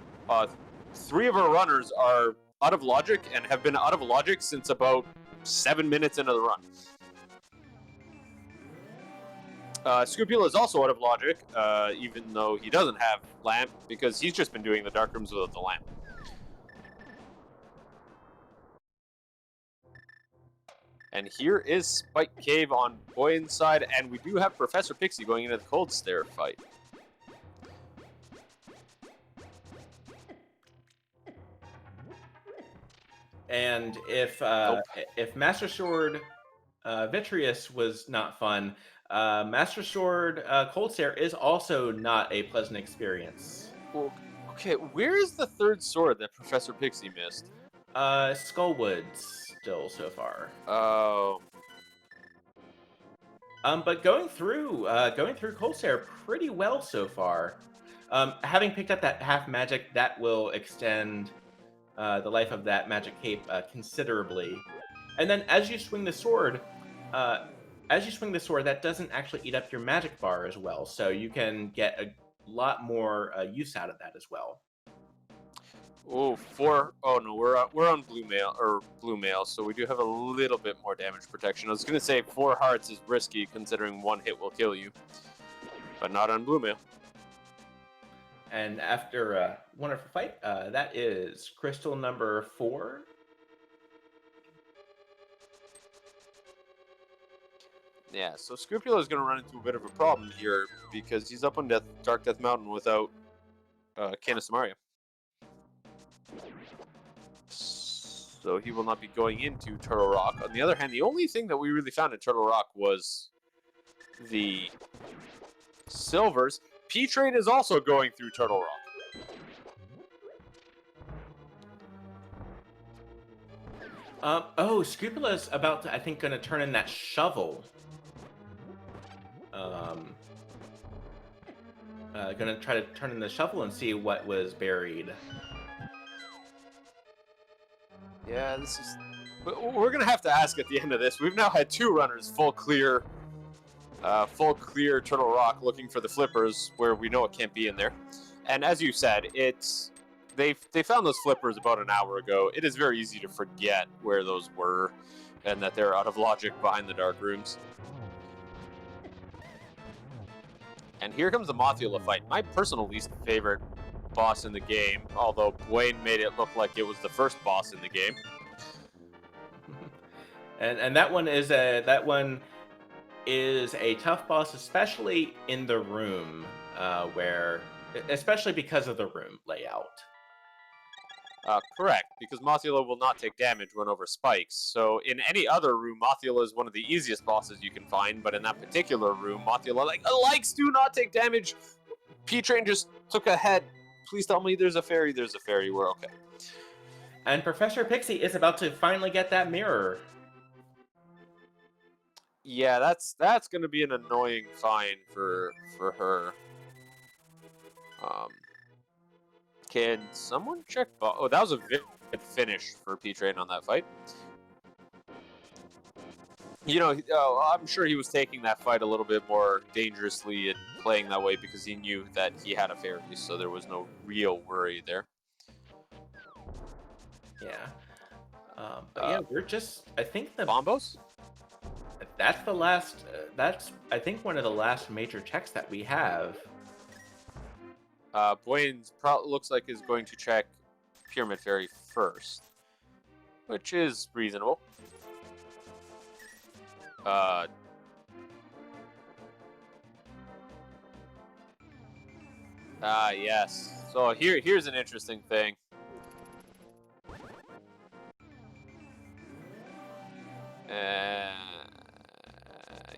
3 of our runners are out of logic and have been out of logic since about 7 minutes into the run. Scupula is also out of logic, even though he doesn't have lamp, because he's just been doing the dark rooms without the lamp. And here is Spike Cave on Bwain's side, and we do have Professor Pixie going into the Cold Stare fight. And if Master Sword Vitreous was not fun, Master Sword Cold Stare is also not a pleasant experience. Well, okay, where is the third sword that Professor Pixie missed? Skullwoods still so far. Oh. But going through Cold Stare pretty well so far. Having picked up that half magic, that will extend the life of that magic cape considerably. And then as you swing the sword, that doesn't actually eat up your magic bar as well, so you can get a lot more use out of that as well. Oh, no, we're on blue mail, so we do have a little bit more damage protection. I was gonna say 4 hearts is risky considering 1 hit will kill you, but not on blue mail. And after a wonderful fight, that is crystal number 4. Yeah, so Scrupula is going to run into a bit of a problem here because he's up on Dark Death Mountain without Canis Maria. So he will not be going into Turtle Rock. On the other hand, the only thing that we really found in Turtle Rock was the silvers. P-Train is also going through Turtle Rock. Scrupula's about to, I think, going to turn in that shovel. Going to try to turn in the shovel and see what was buried. Yeah, this is... We're going to have to ask at the end of this. We've now had 2 runners full clear Turtle Rock looking for the flippers where we know it can't be in there. And as you said, they found those flippers about an hour ago. It is very easy to forget where those were. and that they're out of logic behind the dark rooms. And here comes the Mafiala Fight, my personal least favorite boss in the game, although Wayne made it look like it was the first boss in the game. And that one is a tough boss, especially in the room, especially because of the room layout. Correct, because Mafiala will not take damage when over spikes. So in any other room, Mafiala is one of the easiest bosses you can find, but in that particular room, Mafiala likes to not take damage. P-Train just took a head. Please tell me there's a fairy. There's a fairy. We're okay. And Professor Pixie is about to finally get that mirror. Yeah, that's going to be an annoying find for her. Can someone check? Oh, that was a good finish for P-Train on that fight. You know, I'm sure he was taking that fight a little bit more dangerously and playing that way because he knew that he had a fairy, so there was no real worry there. Yeah. But yeah, we're just, I think the Bombos? That's the last, that's, I think, one of the last major checks that we have. Bwayne's looks like is going to check Pyramid Fairy first, which is reasonable. Yes. So here's an interesting thing.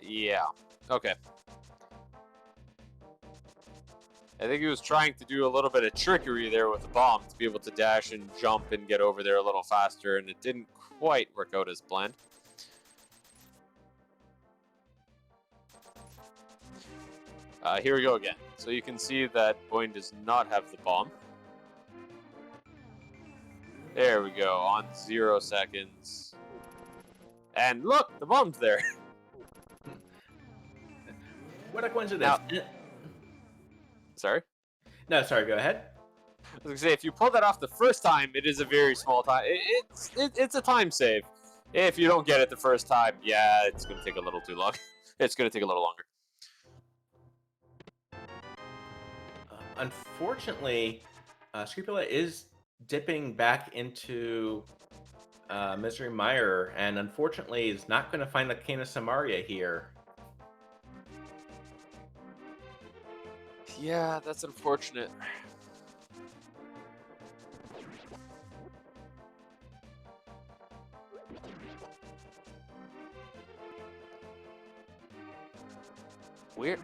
Yeah. Okay. I think he was trying to do a little bit of trickery there with the bomb to be able to dash and jump and get over there a little faster, and it didn't quite work out as planned. Here we go again. So you can see that Boyne does not have the bomb. There we go, on 0 seconds. And look, the bomb's there. What a coincidence. Now, sorry? No, sorry, go ahead. I was going to say, if you pull that off the first time, it is a very small time. It's a time save. If you don't get it the first time, yeah, it's going to take a little too long. It's going to take a little longer. Unfortunately, Scrupula is dipping back into Misery Mire, and unfortunately is not going to find the Cane of Samaria here. Yeah, that's unfortunate. Weird.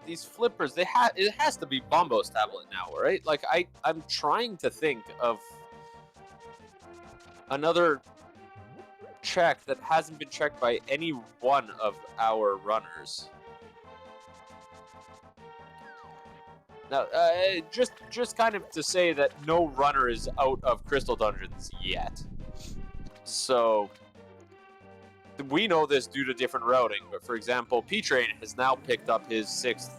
These flippers, it has to be Bombo's tablet now, right? Like I'm trying to think of another check that hasn't been checked by any one of our runners. Now, just kind of to say that no runner is out of Crystal Dungeons yet. So we know this due to different routing, but for example, P-Train has now picked up his 6th.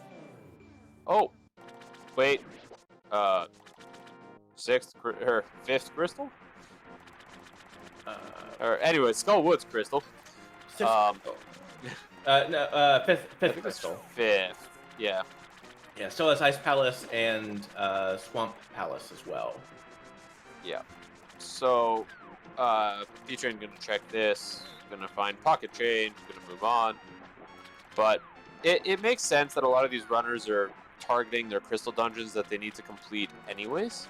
Oh, wait, 6th or 5th crystal? Or anyway, Skullwood's crystal. No, 5th crystal. 5th, yeah. Yeah, still has Ice Palace and Swamp Palace as well. Yeah. So, P-Train gonna check this. Gonna find pocket change. Gonna move on. But it makes sense that a lot of these runners are targeting their crystal dungeons that they need to complete anyways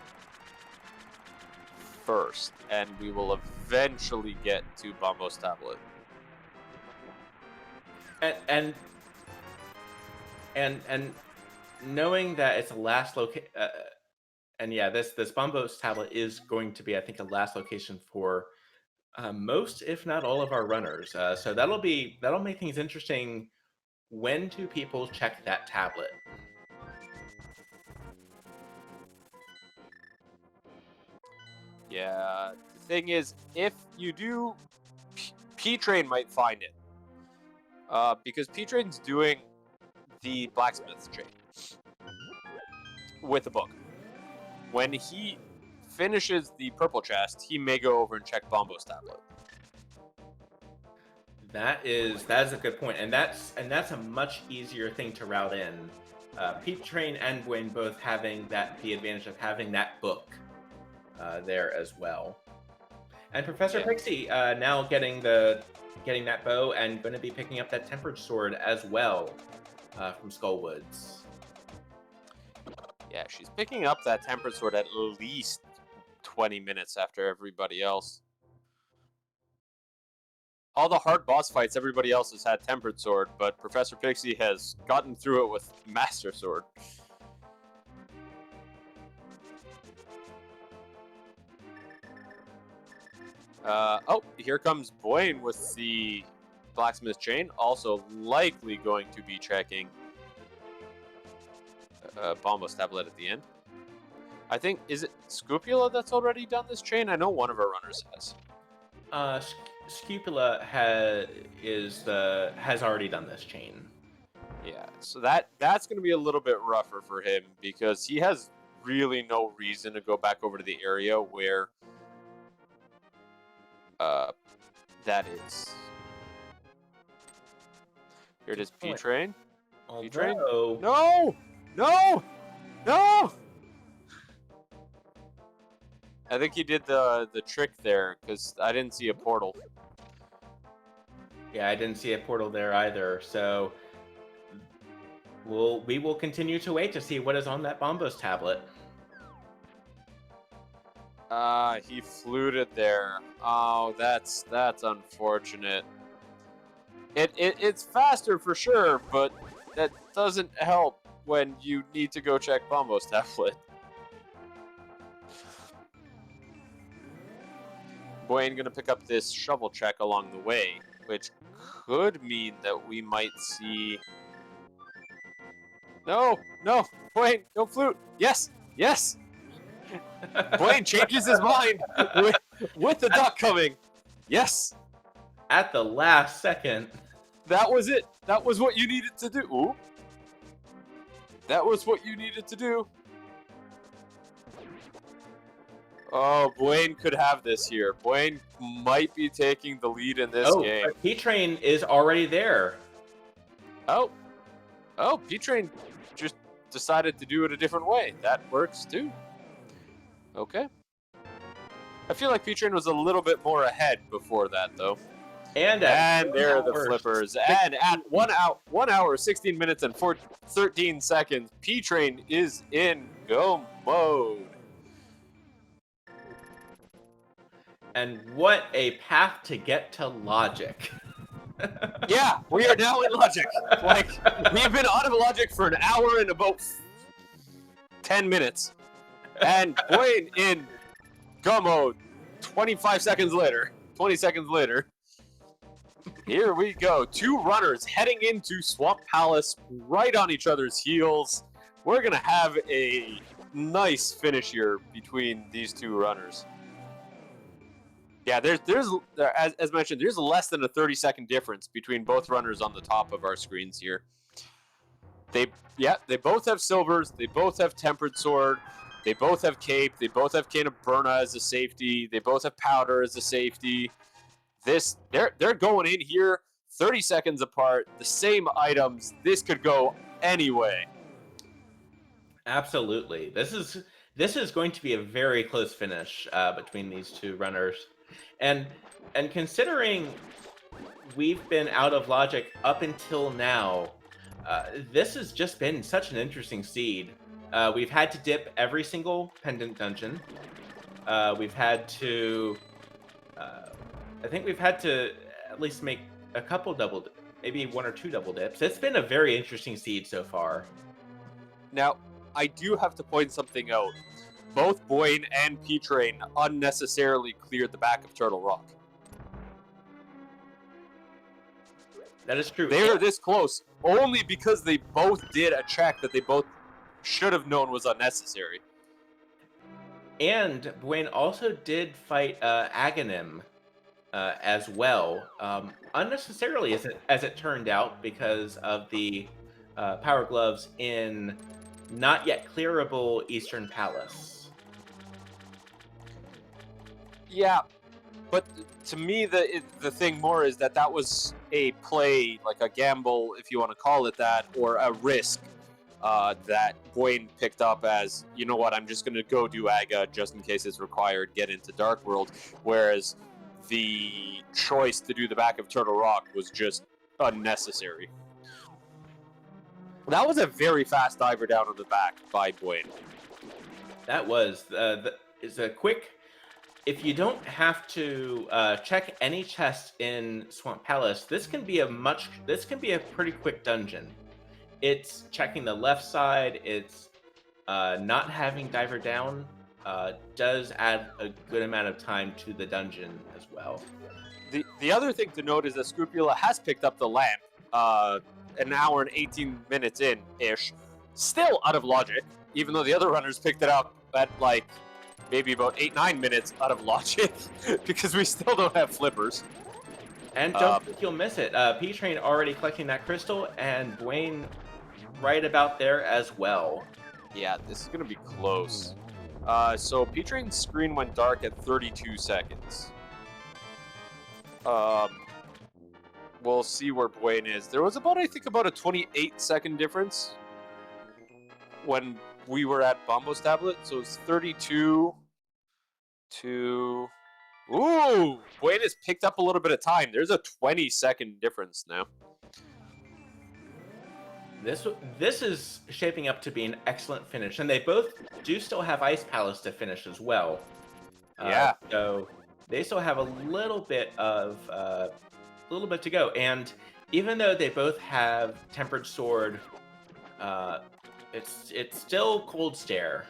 first, and we will eventually get to Bombo's tablet. And knowing that it's a last location, and yeah, this Bombo's tablet is going to be, I think, a last location for most, if not all, of our runners. So that'll make things interesting. When do people check that tablet? Yeah, the thing is, if you do, P-Train might find it. Because P-Train's doing the blacksmith's chain with the book. When he finishes the purple chest, he may go over and check Bombo's tablet. That is a good point, and that's a much easier thing to route in. Pete Train and Wayne both having the advantage of having that book there as well. And Professor Pixie now getting that bow and going to be picking up that tempered sword as well from Skullwoods. Yeah, she's picking up that tempered sword at least 20 minutes after everybody else. All the hard boss fights, everybody else has had tempered sword, but Professor Pixie has gotten through it with master sword. Oh, here comes Boyne with the blacksmith chain, also likely going to be checking Bombos tablet at the end. I think, is it Scupula that's already done this chain? I know one of our runners has. Scupula has already done this chain. Yeah, so that's going to be a little bit rougher for him because he has really no reason to go back over to the area where that is. Here it is, P-Train. P-Train? No! No! No! I think he did the trick there because I didn't see a portal. Yeah, I didn't see a portal there either. So we will continue to wait to see what is on that Bombos tablet. He fluted there. Oh, that's unfortunate. It's faster for sure, but that doesn't help when you need to go check Bombos tablet. Boyne gonna pick up this shovel check along the way, which could mean that we might see. No, Boyne, don't flute. Yes. Boyne changes his mind with the duck coming. Yes. At the last second. That was it. That was what you needed to do. Ooh. That was what you needed to do. Oh, Boyne could have this here. Boyne might be taking the lead in this game. P-Train is already there. Oh, P-Train just decided to do it a different way. That works too. Okay. I feel like P-Train was a little bit more ahead before that, though. And there are the flippers. And at 1 hour, 16 minutes, and 13 seconds, P-Train is in go mode. And what a path to get to Logic. Yeah, we are now in Logic. Like, we have been out of Logic for an hour and about 10 minutes. And Boyne in go mode 20 seconds later. Here we go. Two runners heading into Swamp Palace right on each other's heels. We're going to have a nice finish here between these two runners. Yeah, there's as mentioned, there's less than a 30-second difference between both runners on the top of our screens here. They both have silvers, they both have tempered sword, they both have cape, they both have Cane of Burna as a safety, they both have powder as a safety. They're going in here 30 seconds apart, the same items. This could go anyway. Absolutely. This is going to be a very close finish between these two runners. And considering we've been out of Logic up until now, this has just been such an interesting seed. We've had to dip every single pendant dungeon. We've had to, I think we've had to at least make a couple maybe one or two double dips. It's been a very interesting seed so far. Now, I do have to point something out. Both Boyne and P-Train unnecessarily cleared the back of Turtle Rock. That is true. They are this close only because they both did a check that they both should have known was unnecessary. And Boyne also did fight Aghanim as well, unnecessarily as it turned out, because of the power gloves in not yet clearable Eastern Palace. Yeah, But to me, the thing more is that was a play, like a gamble, if you want to call it that, or a risk that Bwayne picked up as, you know what, I'm just going to go do Aga just in case it's required, get into Dark World, whereas the choice to do the back of Turtle Rock was just unnecessary. That was a very fast diver down on the back by Bwayne. That was is a quick. If you don't have to check any chest in Swamp Palace, this can be a pretty quick dungeon. It's checking the left side. It's not having diver down does add a good amount of time to the dungeon as well. The other thing to note is that Scrupula has picked up the lamp an hour and 18 minutes in-ish. Still out of logic, even though the other runners picked it up at like maybe about 8-9 minutes out of logic because we still don't have flippers. And don't think you'll miss it. P-Train already collecting that crystal, and Dwayne right about there as well. Yeah, this is going to be close. So P-Train's screen went dark at 32 seconds. We'll see where Bwayne is. There was I think about a 28-second difference when we were at Bombo's tablet. So it's 32 to... Ooh! Bwayne has picked up a little bit of time. There's a 20-second difference now. This is shaping up to be an excellent finish, and they both do still have Ice Palace to finish as well. Yeah. So they still have a little bit to go, and even though they both have Tempered Sword, it's still Cold Stare.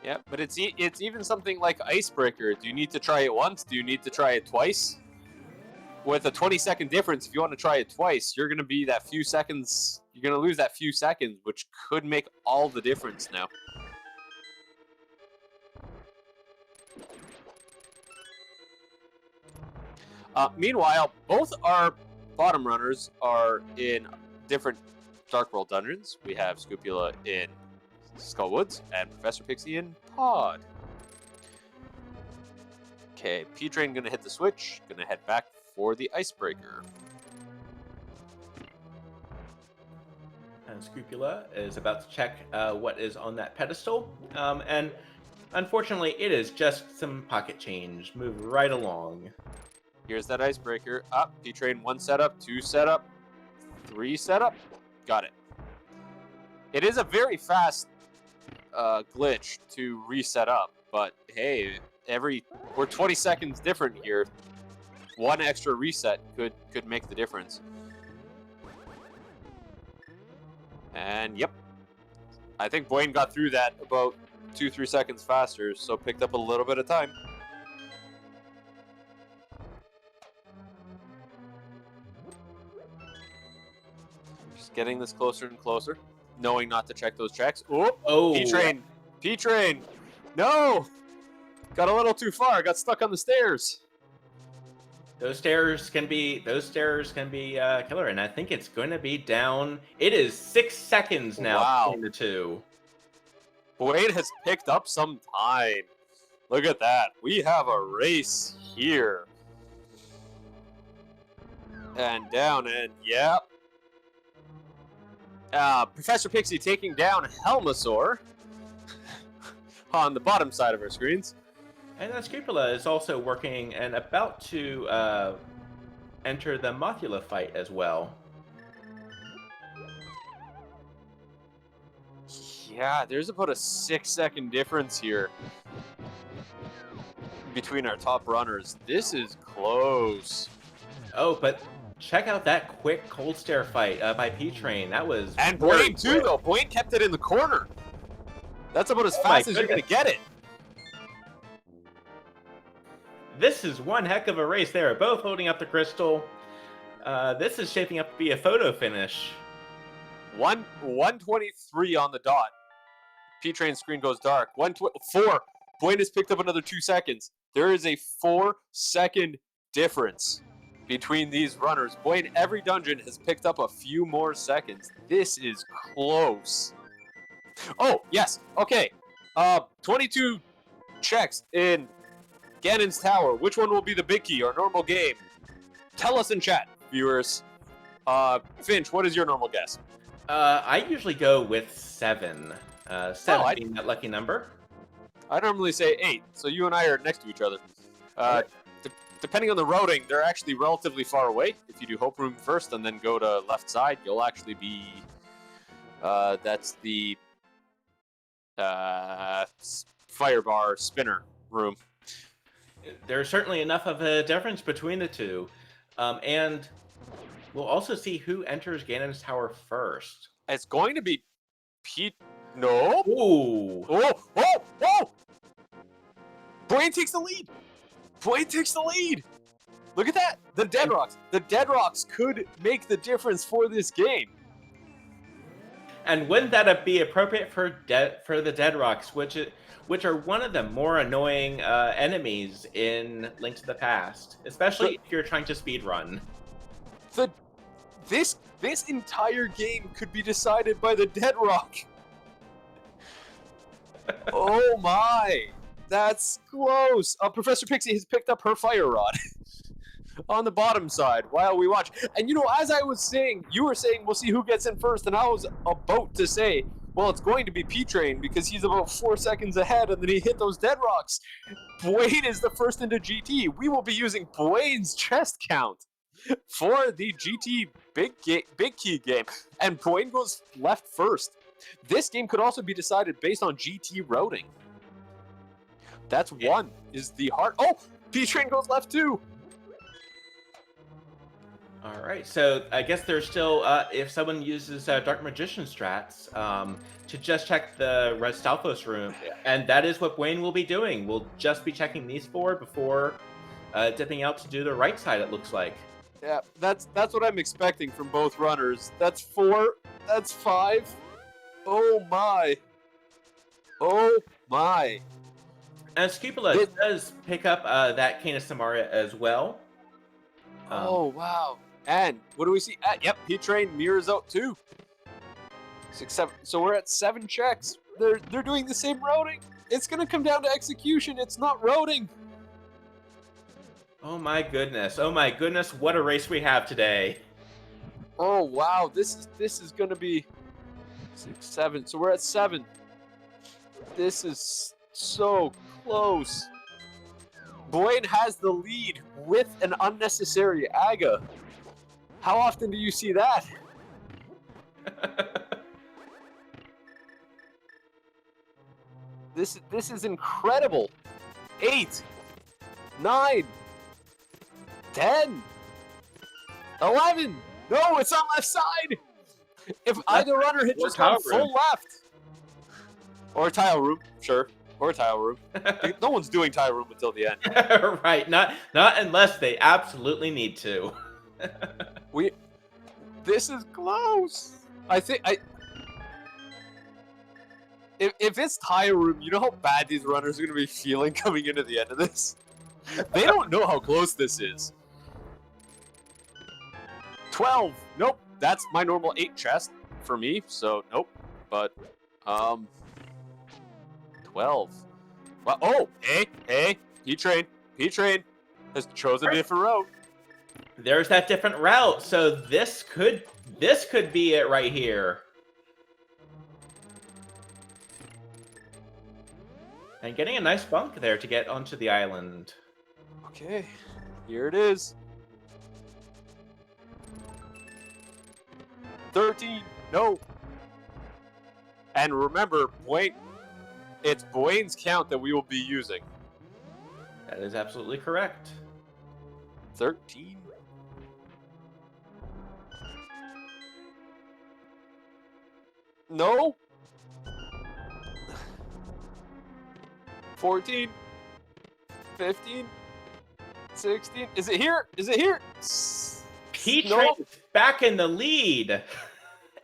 Yeah, but it's even something like Icebreaker. Do you need to try it once? Do you need to try it twice? With a 20-second difference, if you want to try it twice, you're going to be that few seconds. You're going to lose that few seconds, which could make all the difference now. Meanwhile, both our bottom runners are in different Dark World dungeons. We have Scupula in Skullwoods and Professor Pixie in Pod. Okay, P-Train gonna hit the switch, gonna head back for the Icebreaker. And Scrupula is about to check what is on that pedestal, and unfortunately it is just some pocket change. Move right along. Here's that Icebreaker. Up, P-Train 1 setup, 2 setup, 3 setup. Got it. It is a very fast glitch to reset up, but hey, we're 20 seconds different here. One extra reset could make the difference. And yep, I think Bwayne got through that about 2-3 seconds faster, so picked up a little bit of time. Just getting this closer and closer, knowing not to check those checks. Oh, P-Train, no! Got a little too far, got stuck on the stairs. Those stairs can be killer, and I think it's going to be down. It is 6 seconds now. Wow. Between the two. Bwayne has picked up some time. Look at that. We have a race here. And down, and yep. Professor Pixie taking down Helmasaur on the bottom side of our screens. And then Scrupula is also working and about to enter the Mafiala Fight as well. Yeah, there's about a 6-second difference here between our top runners. This is close. Oh, but check out that quick Cold Stare fight by P-Train. That was and Bwayne too, though. Bwayne kept it in the corner. That's about as fast as you're going to get it. This is one heck of a race. They are both holding up the crystal. This is shaping up to be a photo finish. 1:23 on the dot. P-Train's screen goes dark. 4. Bwayne has picked up another 2 seconds. There is a 4-second difference between these runners. Bwayne, every dungeon has picked up a few more seconds. This is close. Oh, yes. Okay. 22 checks in Ganon's Tower. Which one will be the big key, our normal game? Tell us in chat, viewers. Finch, what is your normal guess? I usually go with 7. 7 being that lucky number. I normally say 8, so you and I are next to each other. Depending on the routing, they're actually relatively far away. If you do Hope Room first and then go to left side, you'll actually be... that's the... fire bar spinner room. There's certainly enough of a difference between the two. And we'll also see who enters Ganon's Tower first. It's going to be Pete... No! Ooh! Oh! Blaine takes the lead! Blaine takes the lead! Look at that! The Dead Rocks! The Dead Rocks could make the difference for this game. And wouldn't that be appropriate for the Dead Rocks, which are one of the more annoying enemies in Link to the Past, especially if you're trying to speedrun. This entire game could be decided by the Dead Rock. Oh my! That's close. Professor Pixie has picked up her fire rod on the bottom side while we watch. And you know, as I was saying, you were saying we'll see who gets in first, and I was about to say, well, it's going to be P-Train because he's about 4 seconds ahead, and then he hit those Dead Rocks. Blaine is the first into GT. We will be using Blaine's chest count for the GT big key game, and Blaine goes left first. This game could also be decided based on GT routing. That's one, is the hard... Oh! P-Train goes left too! Alright, so I guess there's still, if someone uses Dark Magician strats, to just check the Restalfos room, and that is what Wayne will be doing. We'll just be checking these 4 before dipping out to do the right side, it looks like. Yeah, that's what I'm expecting from both runners. That's 4, that's 5. Oh my. Oh my. And Scupula does pick up that Canis Samaria as well. Oh, wow. And what do we see? Yep, P-Train mirrors out too. 6, 7. So we're at 7 checks. They're doing the same routing. It's going to come down to execution. It's not routing. Oh my goodness. Oh my goodness. What a race we have today. Oh, wow. This is going to be 6, 7. So we're at 7. This is so close. Blaine has the lead with an unnecessary Aga. How often do you see that? This is incredible. 8, 9, 10, 11. No, it's on left side. If either runner had just gone full left. Or tile room, sure. Or tile room. No one's doing tile room until the end. Right, not unless they absolutely need to. This is close. If it's tile room, you know how bad these runners are going to be feeling coming into the end of this? They don't know how close this is. 12. Nope. That's my normal 8 chest for me, so nope. But, 12. Well, oh, hey, P-Train has chosen a different route. There's that different route, so this could be it right here. And getting a nice bunk there to get onto the island. Okay, here it is. 13, no. And remember, it's Blaine's count that we will be using. That is absolutely correct. 13. No. 14. 15. 16. Is it here? Is it here? P-Train back in the lead.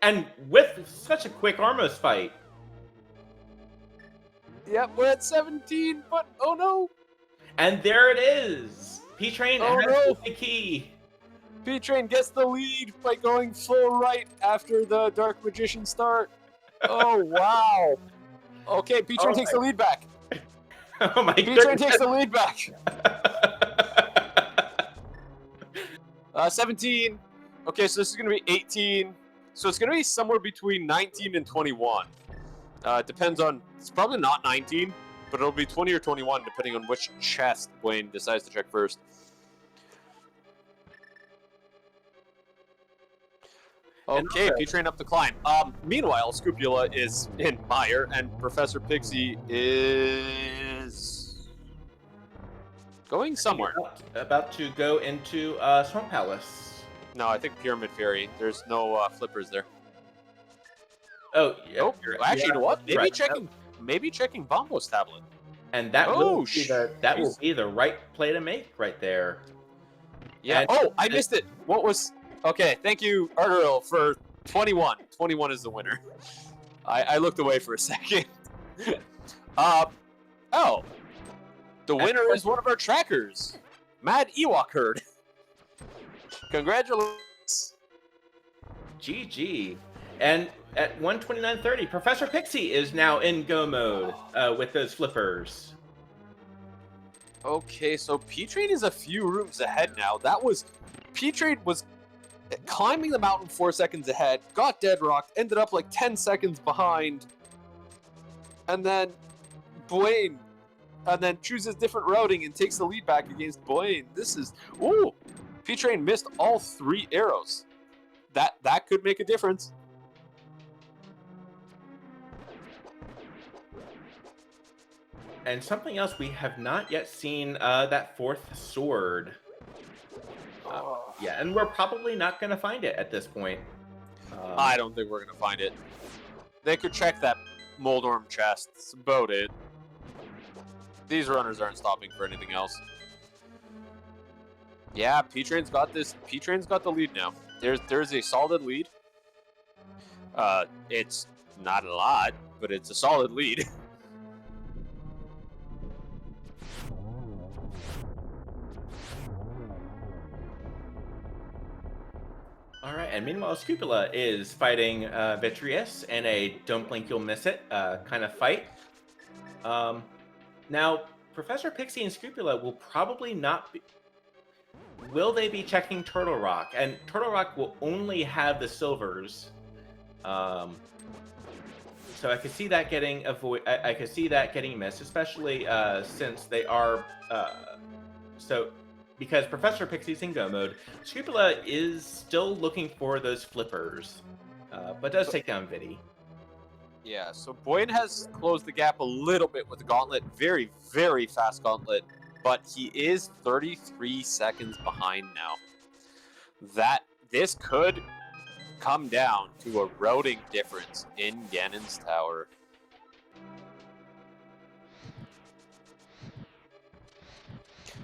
And with such a quick Armos fight. Yep, we're at 17, but oh no. And there it is. P-Train has the key. P-Train gets the lead by going full right after the Dark Magician start. Oh, wow. Okay, P-Train takes the lead back. Oh my P-Train goodness. takes the lead back. 17. Okay, so this is going to be 18. So it's going to be somewhere between 19 and 21. Depends on, it's probably not 19, but it'll be 20 or 21 depending on which chest Wayne decides to check first. Okay, P-Train up the climb. Meanwhile, Scupula is in Mire, and Professor Pixie is going somewhere. About to go into Swamp Palace. No, I think Pyramid Fairy. There's no flippers there. Oh, yeah. Nope. Actually, you know what? Maybe right. checking Bombo's tablet. And that will be the right play to make right there. Yeah. And, I missed it. What was? Okay. Thank you, Arteril, for 21. 21 is the winner. I looked away for a second. Oh. The winner is one of our trackers, Mad Ewok Herd. Congratulations. GG. And at 1:29:30, Professor Pixie is now in go mode with those flippers. Okay, so P-Train is a few rooms ahead now. P-Train was climbing the mountain 4 seconds ahead, got dead rocked, ended up like 10 seconds behind, and then chooses different routing and takes the lead back against Blaine. P-Train missed all 3 arrows. That could make a difference. And something else, we have not yet seen that 4th sword. Yeah, and we're probably not going to find it at this point. I don't think we're going to find it. They could check that Moldorm chest. That's about it. These runners aren't stopping for anything else. Yeah, P-Train's got this. P-Train's got the lead now. There's a solid lead. It's not a lot, but it's a solid lead. All right, and meanwhile, Scupula is fighting Vitreous in a don't blink you'll miss it kind of fight. Now, Professor Pixie and Scupula will probably not be... Will they be checking Turtle Rock? And Turtle Rock will only have the silvers. So I could see that getting I could see that getting missed, especially since they are because Professor Pixie's in go mode. Scupula is still looking for those flippers, but does take down Vidi. Yeah, so Boyne has closed the gap a little bit with the gauntlet. Very, very fast gauntlet. But he is 33 seconds behind now. This could come down to a routing difference in Ganon's Tower.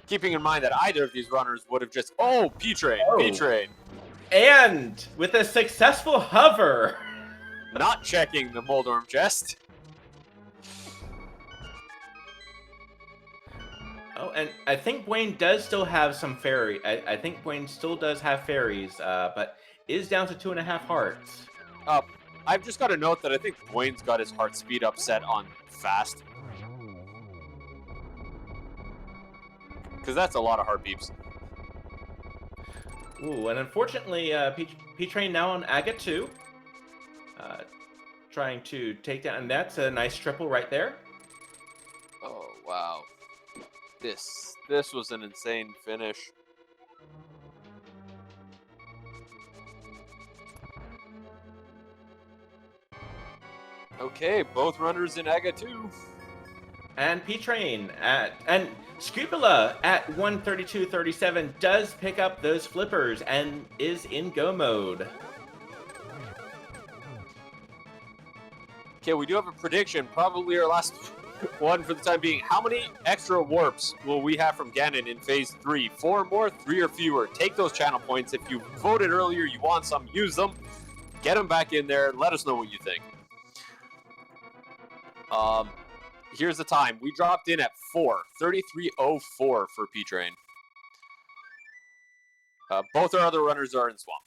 Keeping in mind that either of these runners would have just... Oh, P-Train, P-Train. And with a successful hover. Not checking the Moldorm chest. Oh, and I think Wayne does still have some fairy. I think Wayne still does have fairies, but is down to 2.5 hearts. I've just got to note that I think Wayne's got his heart speed up set on fast. Because that's a lot of heart beeps. Ooh, and unfortunately, P-Train now on Aga 2. Trying to take down, and that's a nice triple right there. Oh, wow. This was an insane finish. Okay, both runners in Aga 2. And P-Train and Scupula at 1:32:37 does pick up those flippers and is in go mode. Okay, we do have a prediction, probably our last one for the time being. How many extra warps will we have from Ganon in Phase 3? 4 more, 3 or fewer. Take those channel points. If you voted earlier, you want some, use them. Get them back in there. Let us know what you think. Here's the time. We dropped in at 4:33:04 for P-Train. Both our other runners are in Swamp.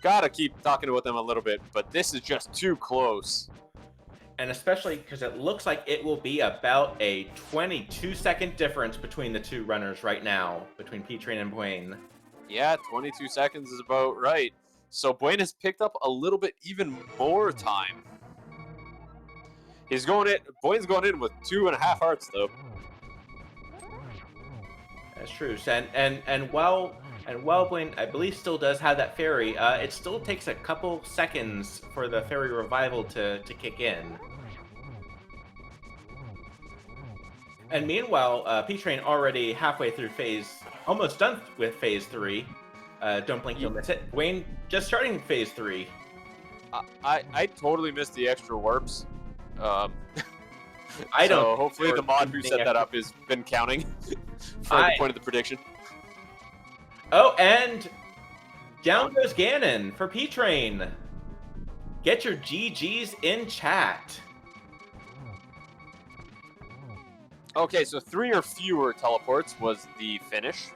Gotta keep talking with them a little bit, but this is just too close. And especially because it looks like it will be about a 22-second difference between the two runners right now, between P-Train and Bwayne. Yeah, 22 seconds is about right. So Bwayne has picked up a little bit even more time. Bwayne's going in with 2.5 hearts though. That's true. And while Bwayne, I believe, still does have that fairy, it still takes a couple seconds for the fairy revival to kick in. And meanwhile, P-Train already halfway through almost done with phase 3. Don't blink, you'll miss it. Bwayne just starting phase 3. I totally missed the extra warps. I don't. So hopefully the mod who set that up has been counting for the point of the prediction. Oh, and down goes Ganon for P-Train. Get your GGs in chat. Okay, so 3 or fewer teleports was the finish.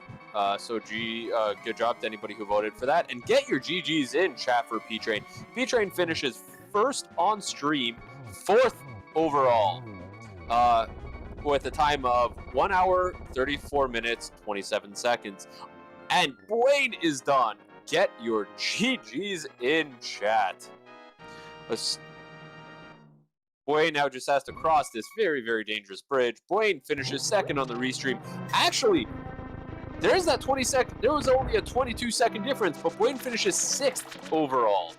So good job to anybody who voted for that. And get your GGs in chat for P-Train. P-Train finishes first on stream, 4th overall, with a time of 1 hour, 34 minutes, 27 seconds. And Bwayne is done. Get your GGs in chat. Bwayne now just has to cross this very, very dangerous bridge. Bwayne finishes 2nd on the restream. Actually, there's that 20 second. There was only a 22-second difference, but Bwayne finishes 6th overall.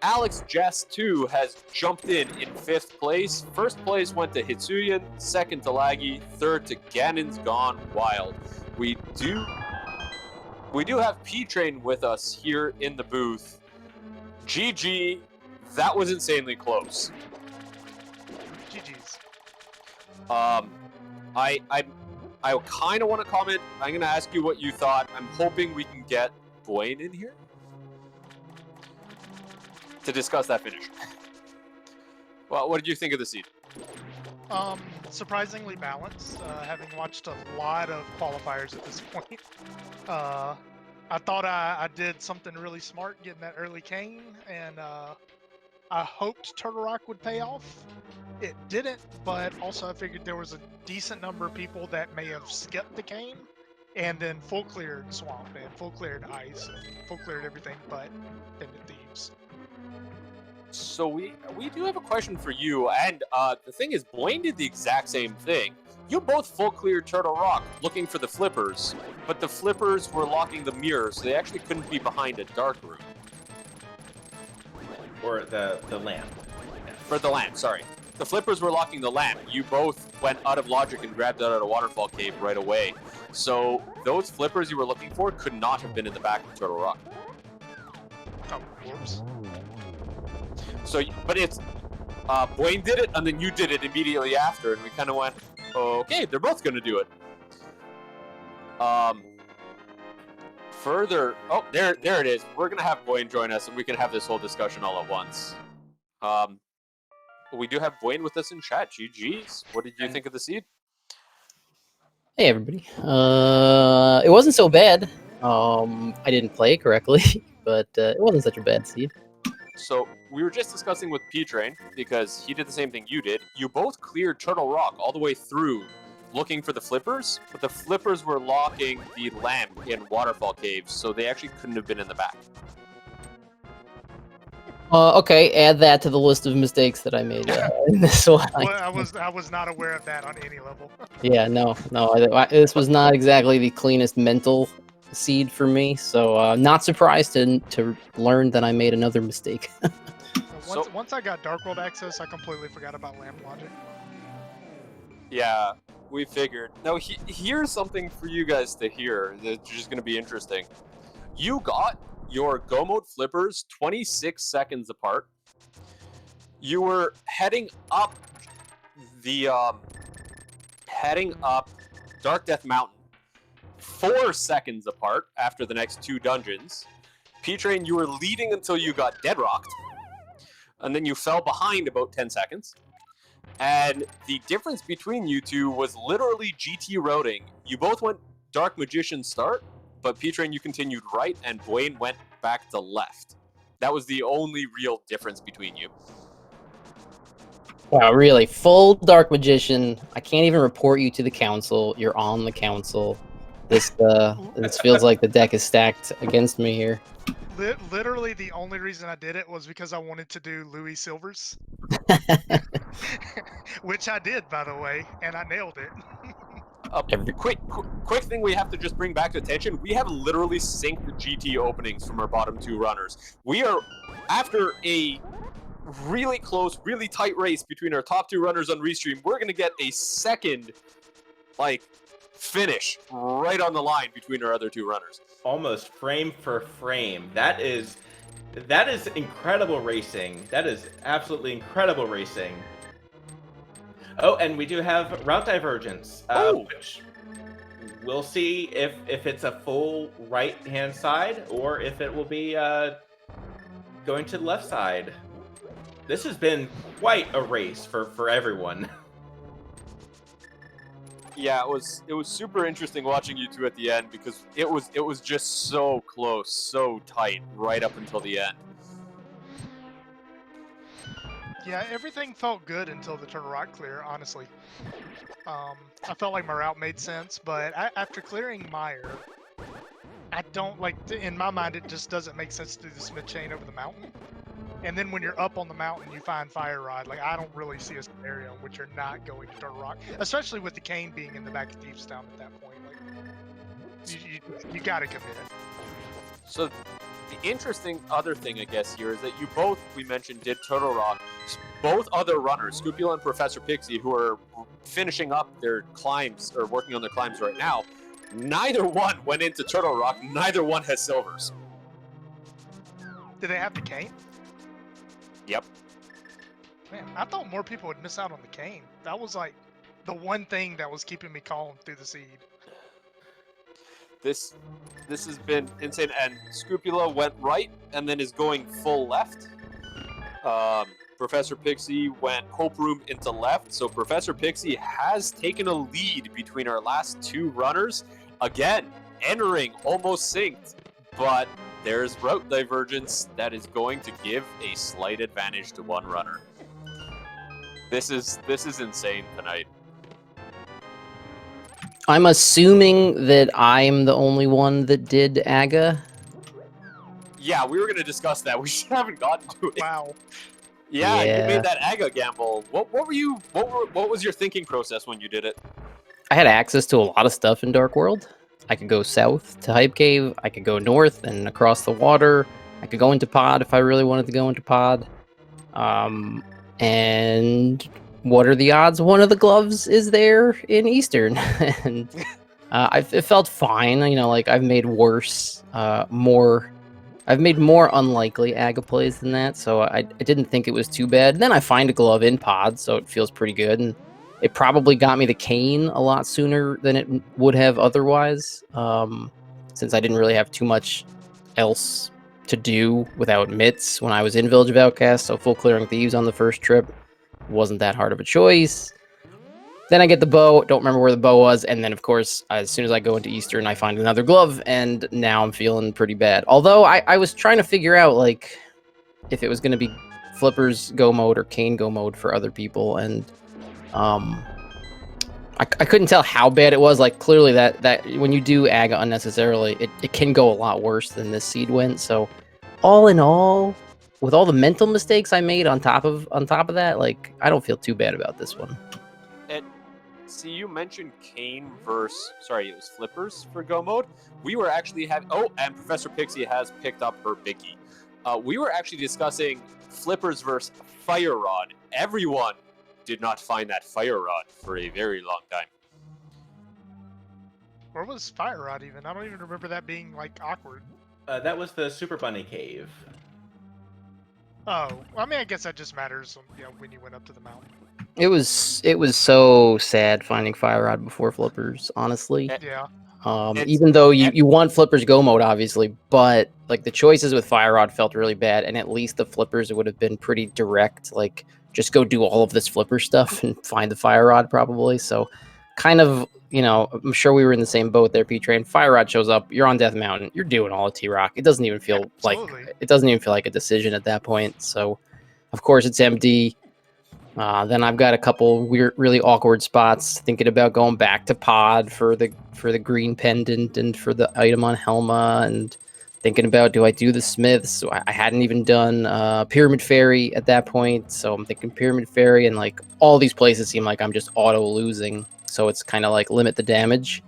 Alex Jess 2 has jumped in 5th place. 1st place went to Hitsuyan, 2nd to Laggy, 3rd to Ganon's Gone Wild. We do have P-Train with us here in the booth. GG. That was insanely close. GG's. I kind of want to comment. I'm going to ask you what you thought. I'm hoping we can get Bwayne in here to discuss that finish. Well, what did you think of the seed? Surprisingly balanced. Having watched a lot of qualifiers at this point, I thought I did something really smart getting that early cane, and I hoped Turtle Rock would pay off. It didn't, but also I figured there was a decent number of people that may have skipped the cane and then full cleared swamp and full cleared ice and full cleared everything but Tended Thieves. So we do have a question for you, and the thing is, Bwayne did the exact same thing. You both full cleared Turtle Rock looking for the flippers, but the flippers were locking the mirror, so they actually couldn't be behind a dark room. Or the lamp. For the lamp, sorry. The flippers were locking the lamp. You both went out of logic and grabbed it out of a waterfall cave right away. So those flippers you were looking for could not have been in the back of Turtle Rock. Oh, whoops. So, but it's Bwayne did it, and then you did it immediately after, and we kind of went, okay, they're both going to do it. Further, oh, there it is. We're going to have Bwayne join us, and we can have this whole discussion all at once. We do have Bwayne with us in chat. GG's. What did you think of the seed? Hey everybody. It wasn't so bad. I didn't play correctly, but it wasn't such a bad seed. So we were just discussing with P-Train, because he did the same thing you did. You both cleared Turtle Rock all the way through, looking for the flippers, but the flippers were locking the lamp in waterfall caves, so they actually couldn't have been in the back. Okay, add that to the list of mistakes that I made in this one. Well, I was not aware of that on any level. Yeah, no. This was not exactly the cleanest mental seed for me, so not surprised to learn that I made another mistake. Once I got Dark World access, I completely forgot about lamp logic. Yeah, we figured. Now, here's something for you guys to hear that's just going to be interesting. You got your Go Mode flippers 26 seconds apart. You were heading up Dark Death Mountain 4 seconds apart after the next 2 dungeons. P-Train, you were leading until you got deadrocked, and then you fell behind about 10 seconds. And the difference between you two was literally GT routing. You both went Dark Magician start, but P-Train, you continued right, and Bwayne went back to left. That was the only real difference between you. Wow, really, full Dark Magician. I can't even report you to the council. You're on the council. This feels like the deck is stacked against me here. Literally, the only reason I did it was because I wanted to do Louis Silvers, which I did, by the way, and I nailed it. Quick thing we have to just bring back to attention. We have literally synced the GT openings from our bottom two runners. We are, after a really close, really tight race between our top two runners on Restream, we're going to get a second, finish right on the line between our other two runners. Almost frame for frame. That is incredible racing. That is absolutely incredible racing. Oh, and we do have route divergence, which we'll see if it's a full right-hand side or if it will be going to the left side. This has been quite a race for everyone. Yeah, it was super interesting watching you two at the end because it was just so close, so tight right up until the end. Yeah, everything felt good until the Turtle Rock clear, honestly. I felt like my route made sense, but after clearing Meyer, I don't, in my mind, it just doesn't make sense to do the Smith chain over the mountain. And then when you're up on the mountain, you find Fire Rod. I don't really see a scenario in which you're not going to Turtle Rock, especially with the cane being in the back of Thieves Town at that point. You gotta commit. So the interesting other thing, I guess, here is that you both, we mentioned, did Turtle Rock. Both other runners, Scupula and Professor Pixie, who are finishing up their climbs, or working on their climbs right now, neither one went into Turtle Rock, neither one has silvers. Did they have the cane? Yep. Man, I thought more people would miss out on the cane. That was the one thing that was keeping me calm through the seed. This has been insane, and Scupula went right and then is going full left. Professor Pixie went Hope Room into left, so Professor Pixie has taken a lead between our last two runners. Again, entering almost synced, but there's route divergence that is going to give a slight advantage to one runner. This is insane tonight. I'm assuming that I'm the only one that did AGA. Yeah, we were going to discuss that. We just haven't gotten to it. Wow. Yeah, Yeah. you made that AGA gamble. What was your thinking process when you did it? I had access to a lot of stuff in Dark World. I could go south to Hype Cave. I could go north and across the water. I could go into Pod if I really wanted to go into Pod. And what are the odds one of the gloves is there in Eastern? And it felt fine. I've made worse, I've made more unlikely AGA plays than that, so I didn't think it was too bad. Then I find a glove in Pod, so it feels pretty good. And it probably got me the cane a lot sooner than it would have otherwise, since I didn't really have too much else to do without mitts when I was in Village of Outcasts, so full clearing Thieves on the first trip wasn't that hard of a choice. Then I get the bow, don't remember where the bow was, and then, of course, as soon as I go into Eastern, I find another glove, and now I'm feeling pretty bad. Although, I was trying to figure out, if it was going to be Flippers go mode or Cane go mode for other people, and I couldn't tell how bad it was. Clearly that when you do AGA unnecessarily, it can go a lot worse than this seed went, so all in all, with all the mental mistakes I made on top of that, I don't feel too bad about this one. See, you mentioned Kane versus, it was Flippers for Go Mode. We were actually having, and Professor Pixie has picked up her Bicky. We were actually discussing Flippers versus Fire Rod. Everyone did not find that Fire Rod for a very long time. Where was Fire Rod even? I don't even remember that being, awkward. That was the Super Bunny Cave. Oh, I mean, I guess that just matters, when you went up to the mountain. It was so sad finding Fire Rod before Flippers, honestly. Yeah. Even though you want Flippers go mode, obviously, but the choices with Fire Rod felt really bad, and at least the Flippers would have been pretty direct. Just go do all of this Flipper stuff and find the Fire Rod, probably. So, kind of, I'm sure we were in the same boat there, P-Train. Fire Rod shows up, you're on Death Mountain, you're doing all of T-Rock. It doesn't even feel like a decision at that point. So, of course, it's MD. Then I've got a couple weird, really awkward spots. Thinking about going back to Pod for the green pendant and for the item on Helma, and thinking about do I do the Smiths? So I hadn't even done Pyramid Fairy at that point, so I'm thinking Pyramid Fairy, and like all these places seem like I'm just auto losing. So it's kind of like limit the damage.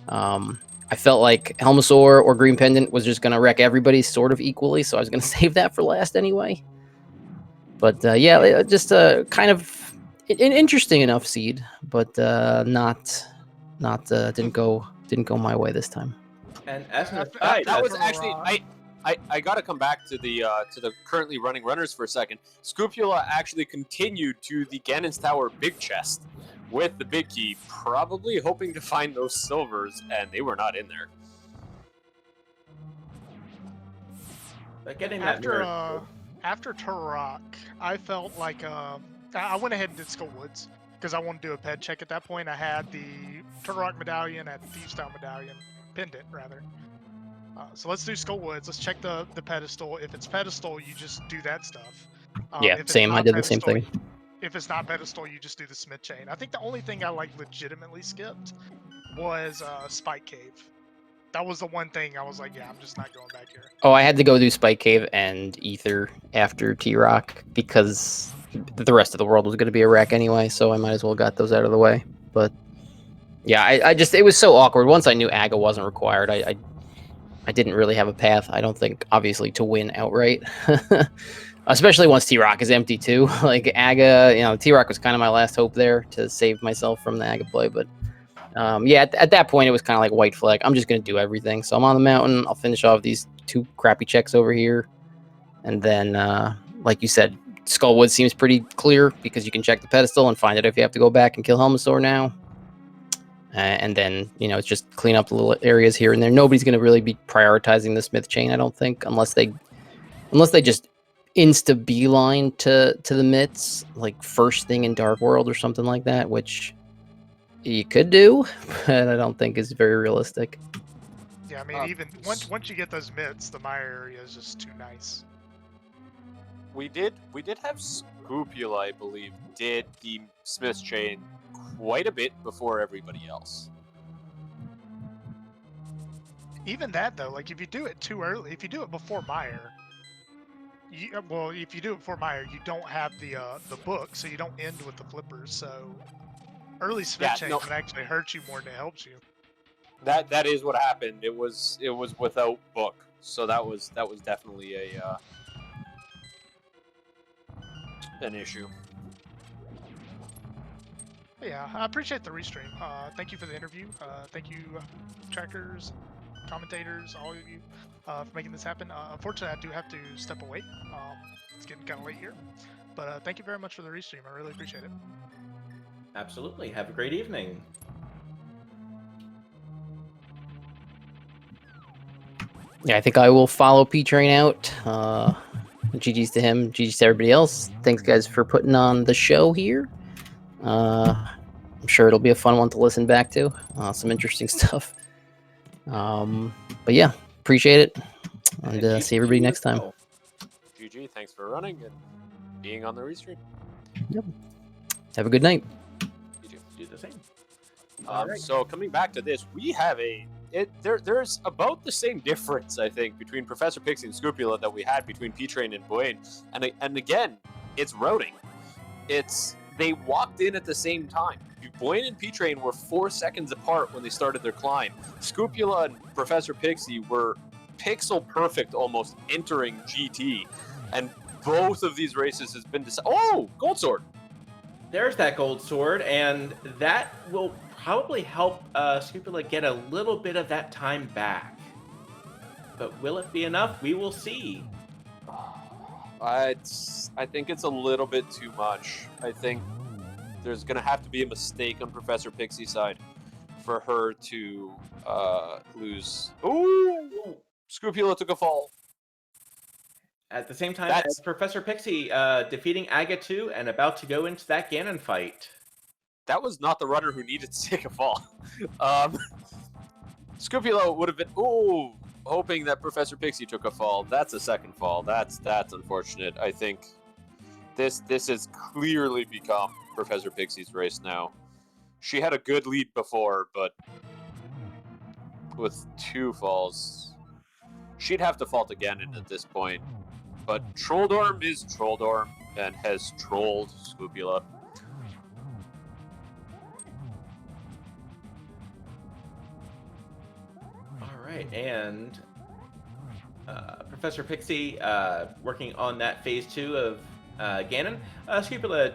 I felt like Helmasaur or Green Pendant was just gonna wreck everybody sort of equally, so I was gonna save that for last anyway. But yeah, just kind of an interesting enough seed, but not didn't go my way this time. And as an After- aside, That was for, actually I got to come back to the currently running runners for a second. Scupula actually continued to the Ganon's Tower big chest with the big key, probably hoping to find those silvers, and they were not in there. getting that mirror. After Turok, I felt like I went ahead and did Skull Woods because I wanted to do a ped check at that point. I had the Turok medallion and Thieves Town medallion pendant rather. So let's do Skull Woods. Let's check the pedestal. If it's pedestal, you just do that stuff. Yeah, if it's same. I not did the same pedestal, thing. If it's not pedestal, you just do the Smith chain. I think the only thing I like legitimately skipped was Spike Cave. That was the one thing I was like, yeah, I'm just not going back here. Oh, I had to go do Spike Cave and Ether after T-Rock because the rest of the world was going to be a wreck anyway, so I might as well got those out of the way. But yeah, I just it was so awkward. Once I knew Aga wasn't required, I didn't really have a path. I don't think, obviously, to win outright. Especially once T-Rock is empty too. Like Aga, T-Rock was kind of my last hope there to save myself from the Aga play, but. Yeah, at that point, it was kind of like white flag. I'm just going to do everything. So I'm on the mountain. I'll finish off these 2 crappy checks over here. And then, like you said, Skullwood seems pretty clear because you can check the pedestal and find out if you have to go back and kill Helmasaur now. And then, it's just clean up the little areas here and there. Nobody's going to really be prioritizing the Smith chain, I don't think, unless they just insta beeline to the mitts, like first thing in Dark World or something like that, which... you could do, but I don't think is very realistic. Yeah, I mean, even once you get those mitts, the Maya area is just too nice. We did have Scupula, I believe, did the Smith's chain quite a bit before everybody else. Even that though, like if you do it too early, if you do it before Meyer, if you do it before Meyer, you don't have the book, so you don't end with the flippers. So early Smith chain can actually hurt you more than it helps you. That is what happened. It was without book, so that was definitely an issue. Yeah, I appreciate the restream. Thank you for the interview. Thank you, trackers, commentators, all of you, for making this happen. Unfortunately, I do have to step away. It's getting kind of late here, but thank you very much for the restream. I really appreciate it. Absolutely. Have a great evening. Yeah, I think I will follow P-Train out. GG's to him, GG's to everybody else. Thanks, guys, for putting on the show here. I'm sure it'll be a fun one to listen back to. Some interesting stuff. But yeah, appreciate it. And see everybody next time. GG, thanks for running and being on the restream. Yep. Have a good night. Do the same. So coming back to this, we have there's about the same difference, I think, between Professor Pixie and Scupula that we had between P-Train and Boyne. And again, it's routing. They walked in at the same time. Boyne and P-Train were 4 seconds apart when they started their climb. Scupula and Professor Pixie were pixel perfect almost entering GT. And both of these races has been decided. Oh, Gold Sword! There's that gold sword, and that will probably help Scupula get a little bit of that time back. But will it be enough? We will see. I think it's a little bit too much. I think there's going to have to be a mistake on Professor Pixie's side for her to lose. Ooh! Scupula took a fall. At the same time as Professor Pixie defeating Aga 2 and about to go into that Ganon fight. That was not the runner who needed to take a fall. Scupula would have been hoping that Professor Pixie took a fall. That's a second fall. That's unfortunate. I think This has clearly become Professor Pixie's race now. She had a good lead before, but with 2 falls, she'd have to fault again at this point. But Trolldorm is Trolldorm and has trolled Scupula. All right, and Professor Pixie working on that phase 2 of Ganon. Scupula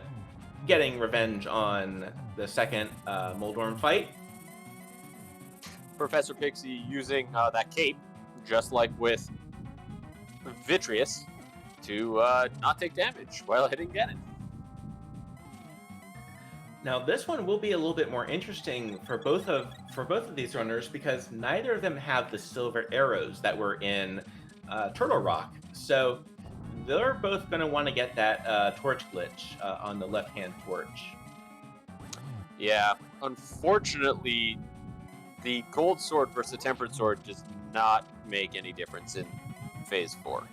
getting revenge on the second Moldorm fight. Professor Pixie using that cape, just like with Vitreous, to not take damage while hitting Ganon. Now this one will be a little bit more interesting for both of these runners because neither of them have the silver arrows that were in Turtle Rock. So they're both going to want to get that torch glitch on the left-hand torch. Yeah, unfortunately, the gold sword versus the tempered sword does not make any difference in phase 4.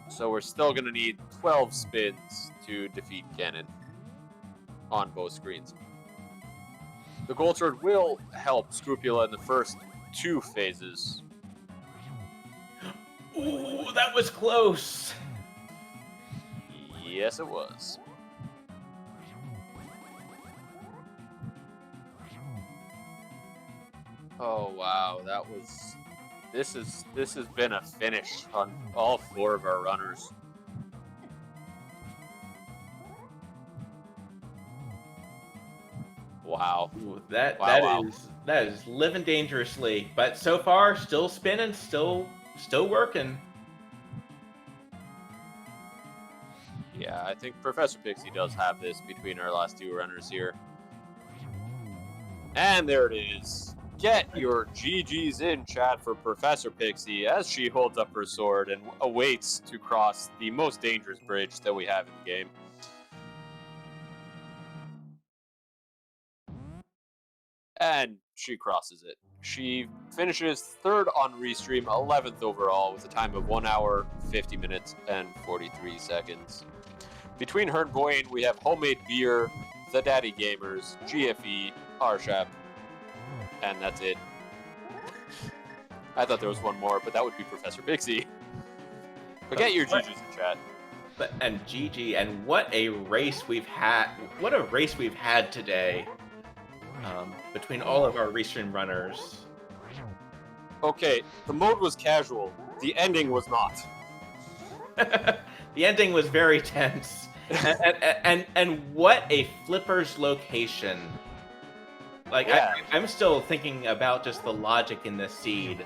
So we're still going to need 12 spins to defeat Ganon on both screens. The gold sword will help Scupula in the first 2 phases. Ooh, that was close! Yes, it was. Oh wow, that was. This has been a finish on all 4 of our runners. Wow. Ooh, that Wow. is living dangerously, but so far still spinning, still working. Yeah, I think Professor Pixie does have this between our last 2 runners here. And there it is. Get your GGs in chat for Professor Pixie as she holds up her sword and awaits to cross the most dangerous bridge that we have in the game. And she crosses it. She finishes 3rd on Restream, 11th overall, with a time of 1 hour, 50 minutes, and 43 seconds. Between her and Boyne, we have Homemade Beer, The Daddy Gamers, GFE, Arshap, and that's it. I thought there was one more, but that would be Professor Pixie. But get your GGs in chat. And GG, and what a race we've had! What a race we've had today between all of our restream runners. Okay, the mode was casual. The ending was not. The ending was very tense, and what a flipper's location! Like Yeah. I'm still thinking about just the logic in this seed.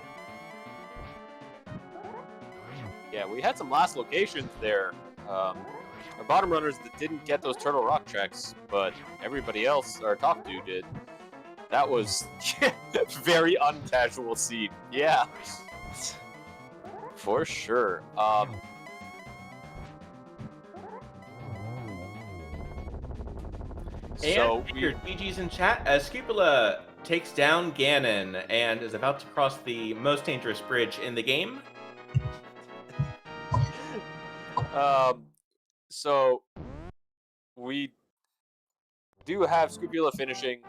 Yeah, we had some last locations there. Our bottom runners that didn't get those Turtle Rock checks, but everybody else, our top 2 did. That was very uncasual seed. Yeah. For sure. So And your GG's in chat as Scupula takes down Ganon and is about to cross the most dangerous bridge in the game. So we do have Scupula finishing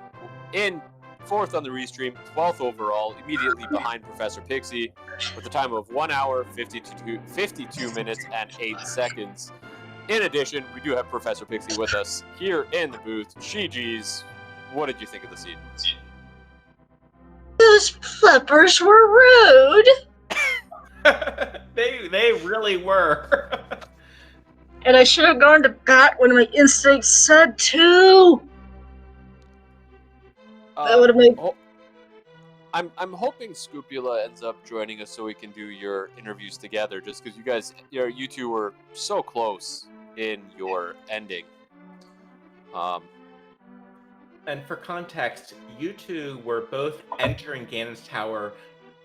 in 4th on the restream, 12th overall, immediately behind Professor Pixie, with a time of 1 hour, 52 minutes, and 8 seconds. In addition, we do have Professor Pixie with us here in the booth. GG's, what did you think of the scene? Those flippers were rude. They really were. And I should have gone to bat when my instincts said to. That would have made. I'm hoping Scupula ends up joining us so we can do your interviews together, just because you 2 were so close in your ending. And for context, you 2 were both entering Ganon's tower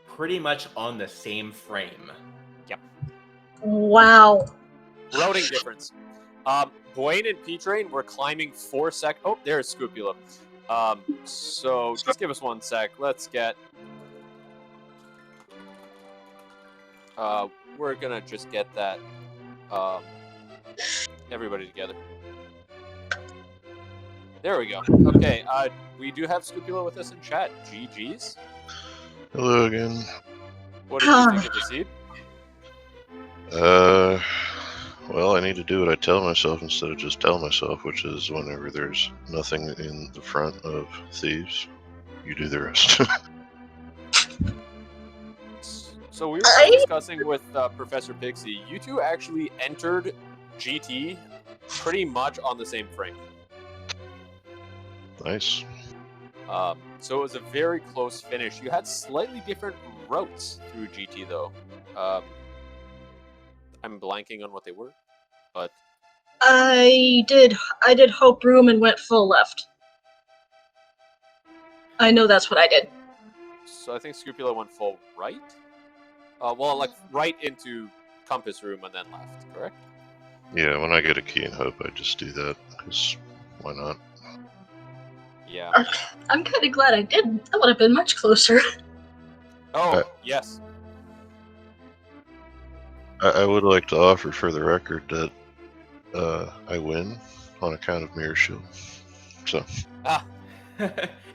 pretty much on the same frame. Yep. Wow. Routing difference. Boyne and P-Train were climbing 4 seconds. Oh, there's Scupula. So just give us 1 sec. Let's get we're gonna just get that everybody together. There we go. Okay, we do have Scupula with us in chat. GG's. Hello again. What did you think of the seed? Well, I need to do what I tell myself instead of just tell myself, which is whenever there's nothing in the front of thieves, you do the rest. So we were just discussing with Professor Pixie. You two actually entered GT pretty much on the same frame. Nice. So it was a very close finish. You had slightly different routes through GT, though. I'm blanking on what they were, but I did Hope Room and went full left. I know that's what I did. so I think Scupula went full right. Well, like right into Compass Room and then left, correct? Yeah, when I get a key in Hope, I just do that, because why not? Yeah. I'm kind of glad I didn't. That would have been much closer. Oh, yes. I would like to offer for the record that I win on account of Mirror Shield. So.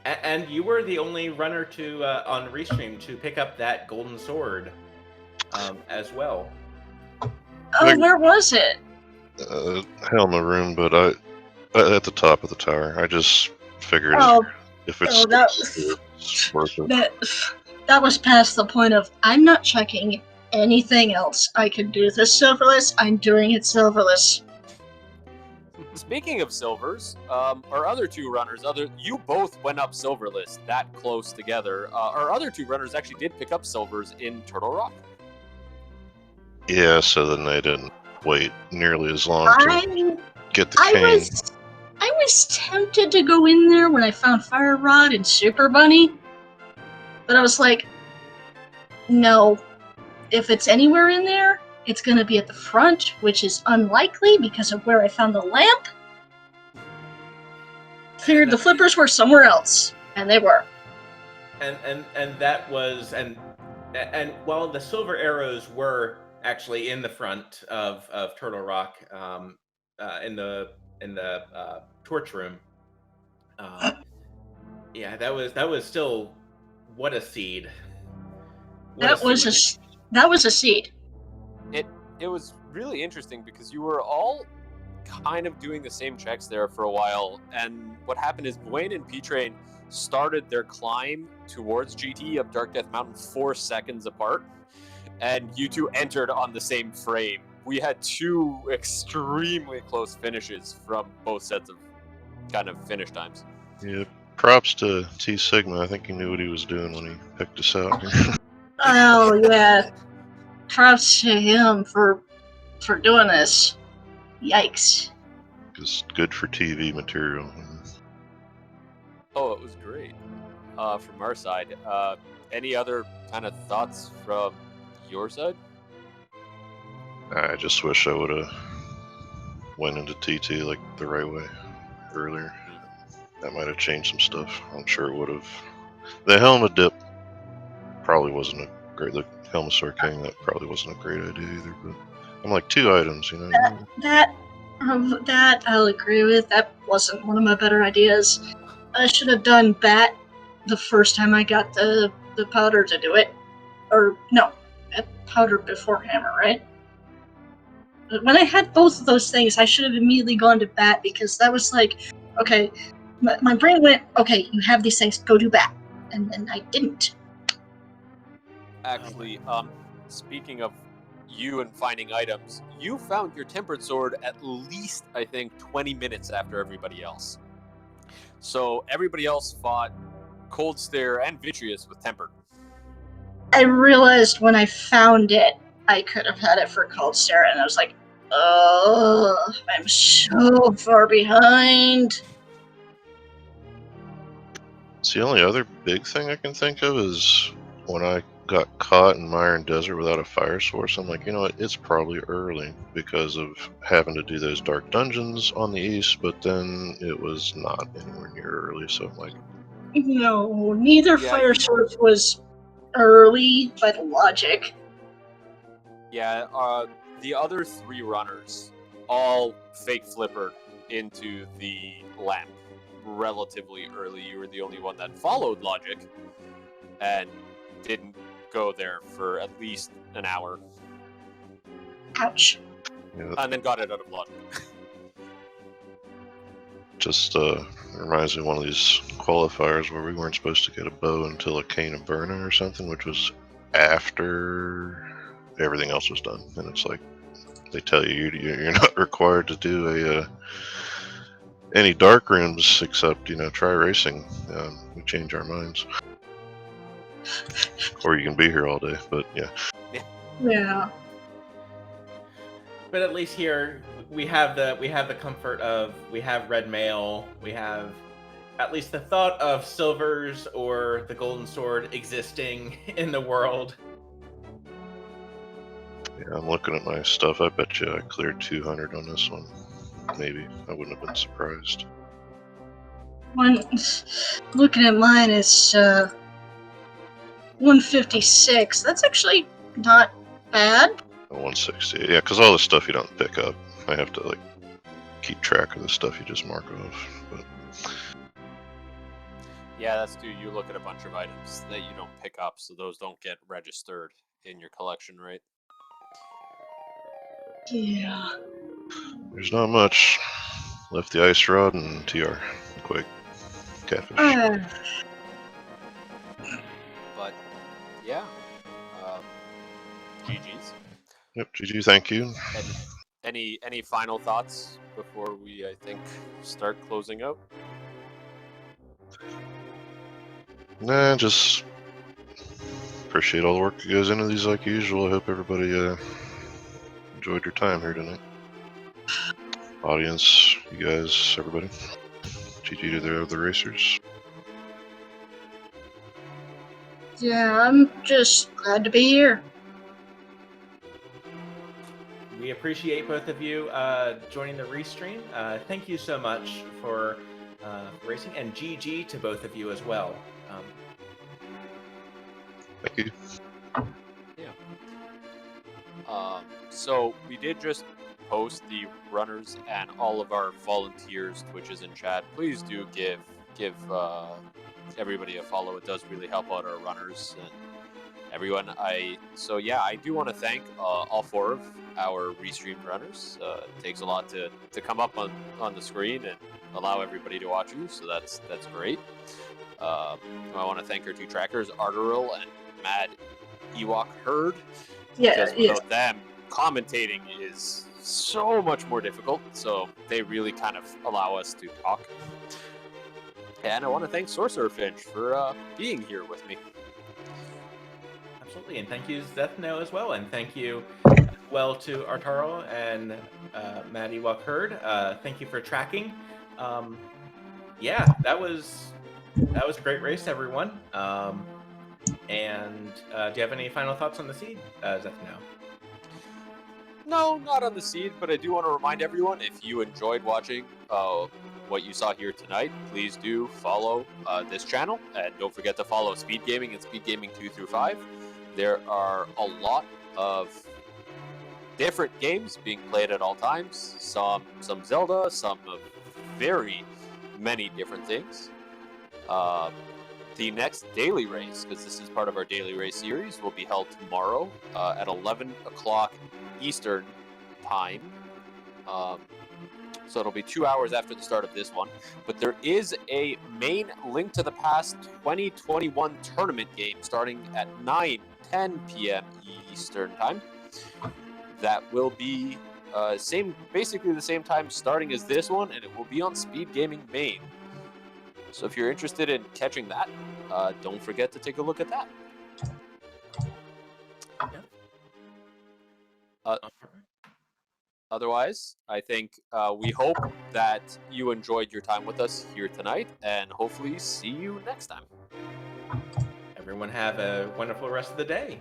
And you were the only runner to on Restream to pick up that golden sword as well. Oh, where was it? Helma room, but at the top of the tower. I just figured if it's worth it. That was past the point of I'm not checking anything else. I could do this silverless. I'm doing it silverless. Speaking of silvers, our other two runners, you both went up silverless that close together. Our other two runners actually did pick up silvers in Turtle Rock. Yeah, so then they didn't wait nearly as long to get the cane. I was tempted to go in there when I found Fire Rod and Super Bunny, but I was like, no. If it's anywhere in there, it's going to be at the front, which is unlikely because of where I found the lamp. Figured the flippers were somewhere else, and they were. And that was and while the silver arrows were actually in the front of Turtle Rock, in the torch room, yeah, that was still what a seed. That was a seed. It was really interesting because you were all kind of doing the same checks there for a while, and what happened is Dwayne and P-Train started their climb towards GT up Dark Death Mountain 4 seconds apart, and you two entered on the same frame. We had two extremely close finishes from both sets of kind of finish times. Yeah, props to T Sigma. I think he knew what he was doing when he picked us out. Oh yeah, props to him for doing this. Yikes! It's good for TV material. Oh, it was great. From our side, any other kind of thoughts from your side? I just wish I would have went into TT like the right way earlier. That might have changed some stuff. I'm sure it would have. The helmet dip probably wasn't a great. The Helmasaur King, that probably wasn't a great idea either. But I'm like 2 items, you know. That I'll agree with. That wasn't one of my better ideas. I should have done Bat the first time I got the powder to do it. Or no, powder before Hammer, right? But when I had both of those things, I should have immediately gone to Bat because that was like, okay, my brain went, okay, you have these things, go do Bat. And then I didn't. Actually, speaking of you and finding items, you found your Tempered Sword at least, I think, 20 minutes after everybody else. So everybody else fought Cold Stare and Vitreous with Tempered. I realized when I found it, I could have had it for Cold Stare, and I was like, oh, I'm so far behind. See, the only other big thing I can think of is when I got caught in Myron Desert without a fire source. I'm like, you know what, it's probably early because of having to do those dark dungeons on the east, but then it was not anywhere near early, so I'm like... No, neither fire source was early by the logic. Yeah, the other 3 runners all fake flippered into the lamp relatively early. You were the only one that followed logic and didn't go there for at least an hour, Ouch. Yeah, and then got it out of logic. just reminds me of one of these qualifiers where we weren't supposed to get a bow until a cane of burning or something, which was after everything else was done. And it's like they tell you you're not required to do any dark rooms except try racing. We change our minds, or you can be here all day. But yeah, Yeah. But at least here we have the comfort of we have red mail, we have at least the thought of silvers or the golden sword existing in the world. yeah. I'm looking at my stuff. I bet you I cleared 200 on this one. Maybe I wouldn't have been surprised. Looking at mine, it's 156. That's actually not bad. 160. Yeah, because all the stuff you don't pick up, I have to keep track of the stuff you just mark off. But Yeah, that's due. You look at a bunch of items that you don't pick up, so those don't get registered in your collection, right? Yeah. there's not much. Left the ice rod and TR. Quick. Catfish. But yeah, GG's. Yep, GG, thank you. Any final thoughts before we, I think, start closing out? Nah, just appreciate all the work that goes into these like usual. I hope everybody enjoyed your time here tonight. Audience, you guys, everybody. GG to the racers. Yeah, I'm just glad to be here. We appreciate both of you joining the restream. Thank you so much for racing, and GG to both of you as well. Thank you. So we did just post the runners and all of our volunteers' Twitches in chat. Please do give everybody a follow. It does really help out our runners and everyone. I do want to thank all 4 of our restreamed runners. It takes a lot to come up on the screen and allow everybody to watch you, so that's great. I want to thank our 2 trackers, Arteril and Mad Ewok Herd. Because without them, commentating is so much more difficult, so they really kind of allow us to talk. And I want to thank Sorcerer Finch for being here with me. Absolutely, and thank you Zethno as well, and thank you well to Artaro and Maddie Walk Herd. Thank you for tracking. Yeah, that was a great race, everyone. And do you have any final thoughts on the seed, Zethno? No, not on the seed, but I do want to remind everyone, if you enjoyed watching what you saw here tonight, please do follow this channel, and don't forget to follow Speed Gaming and Speed Gaming 2 through 5. There are a lot of different games being played at all times. Some Zelda, some of very many different things. The next daily race, because this is part of our daily race series, will be held tomorrow at 11 o'clock Eastern time. So it'll be 2 hours after the start of this one. But there is a main Link to the Past 2021 tournament game starting at 9:10 p.m. Eastern time. That will be basically the same time starting as this one, and it will be on Speed Gaming Main. So if you're interested in catching that, don't forget to take a look at that. Otherwise, I think we hope that you enjoyed your time with us here tonight, and hopefully see you next time. Everyone have a wonderful rest of the day.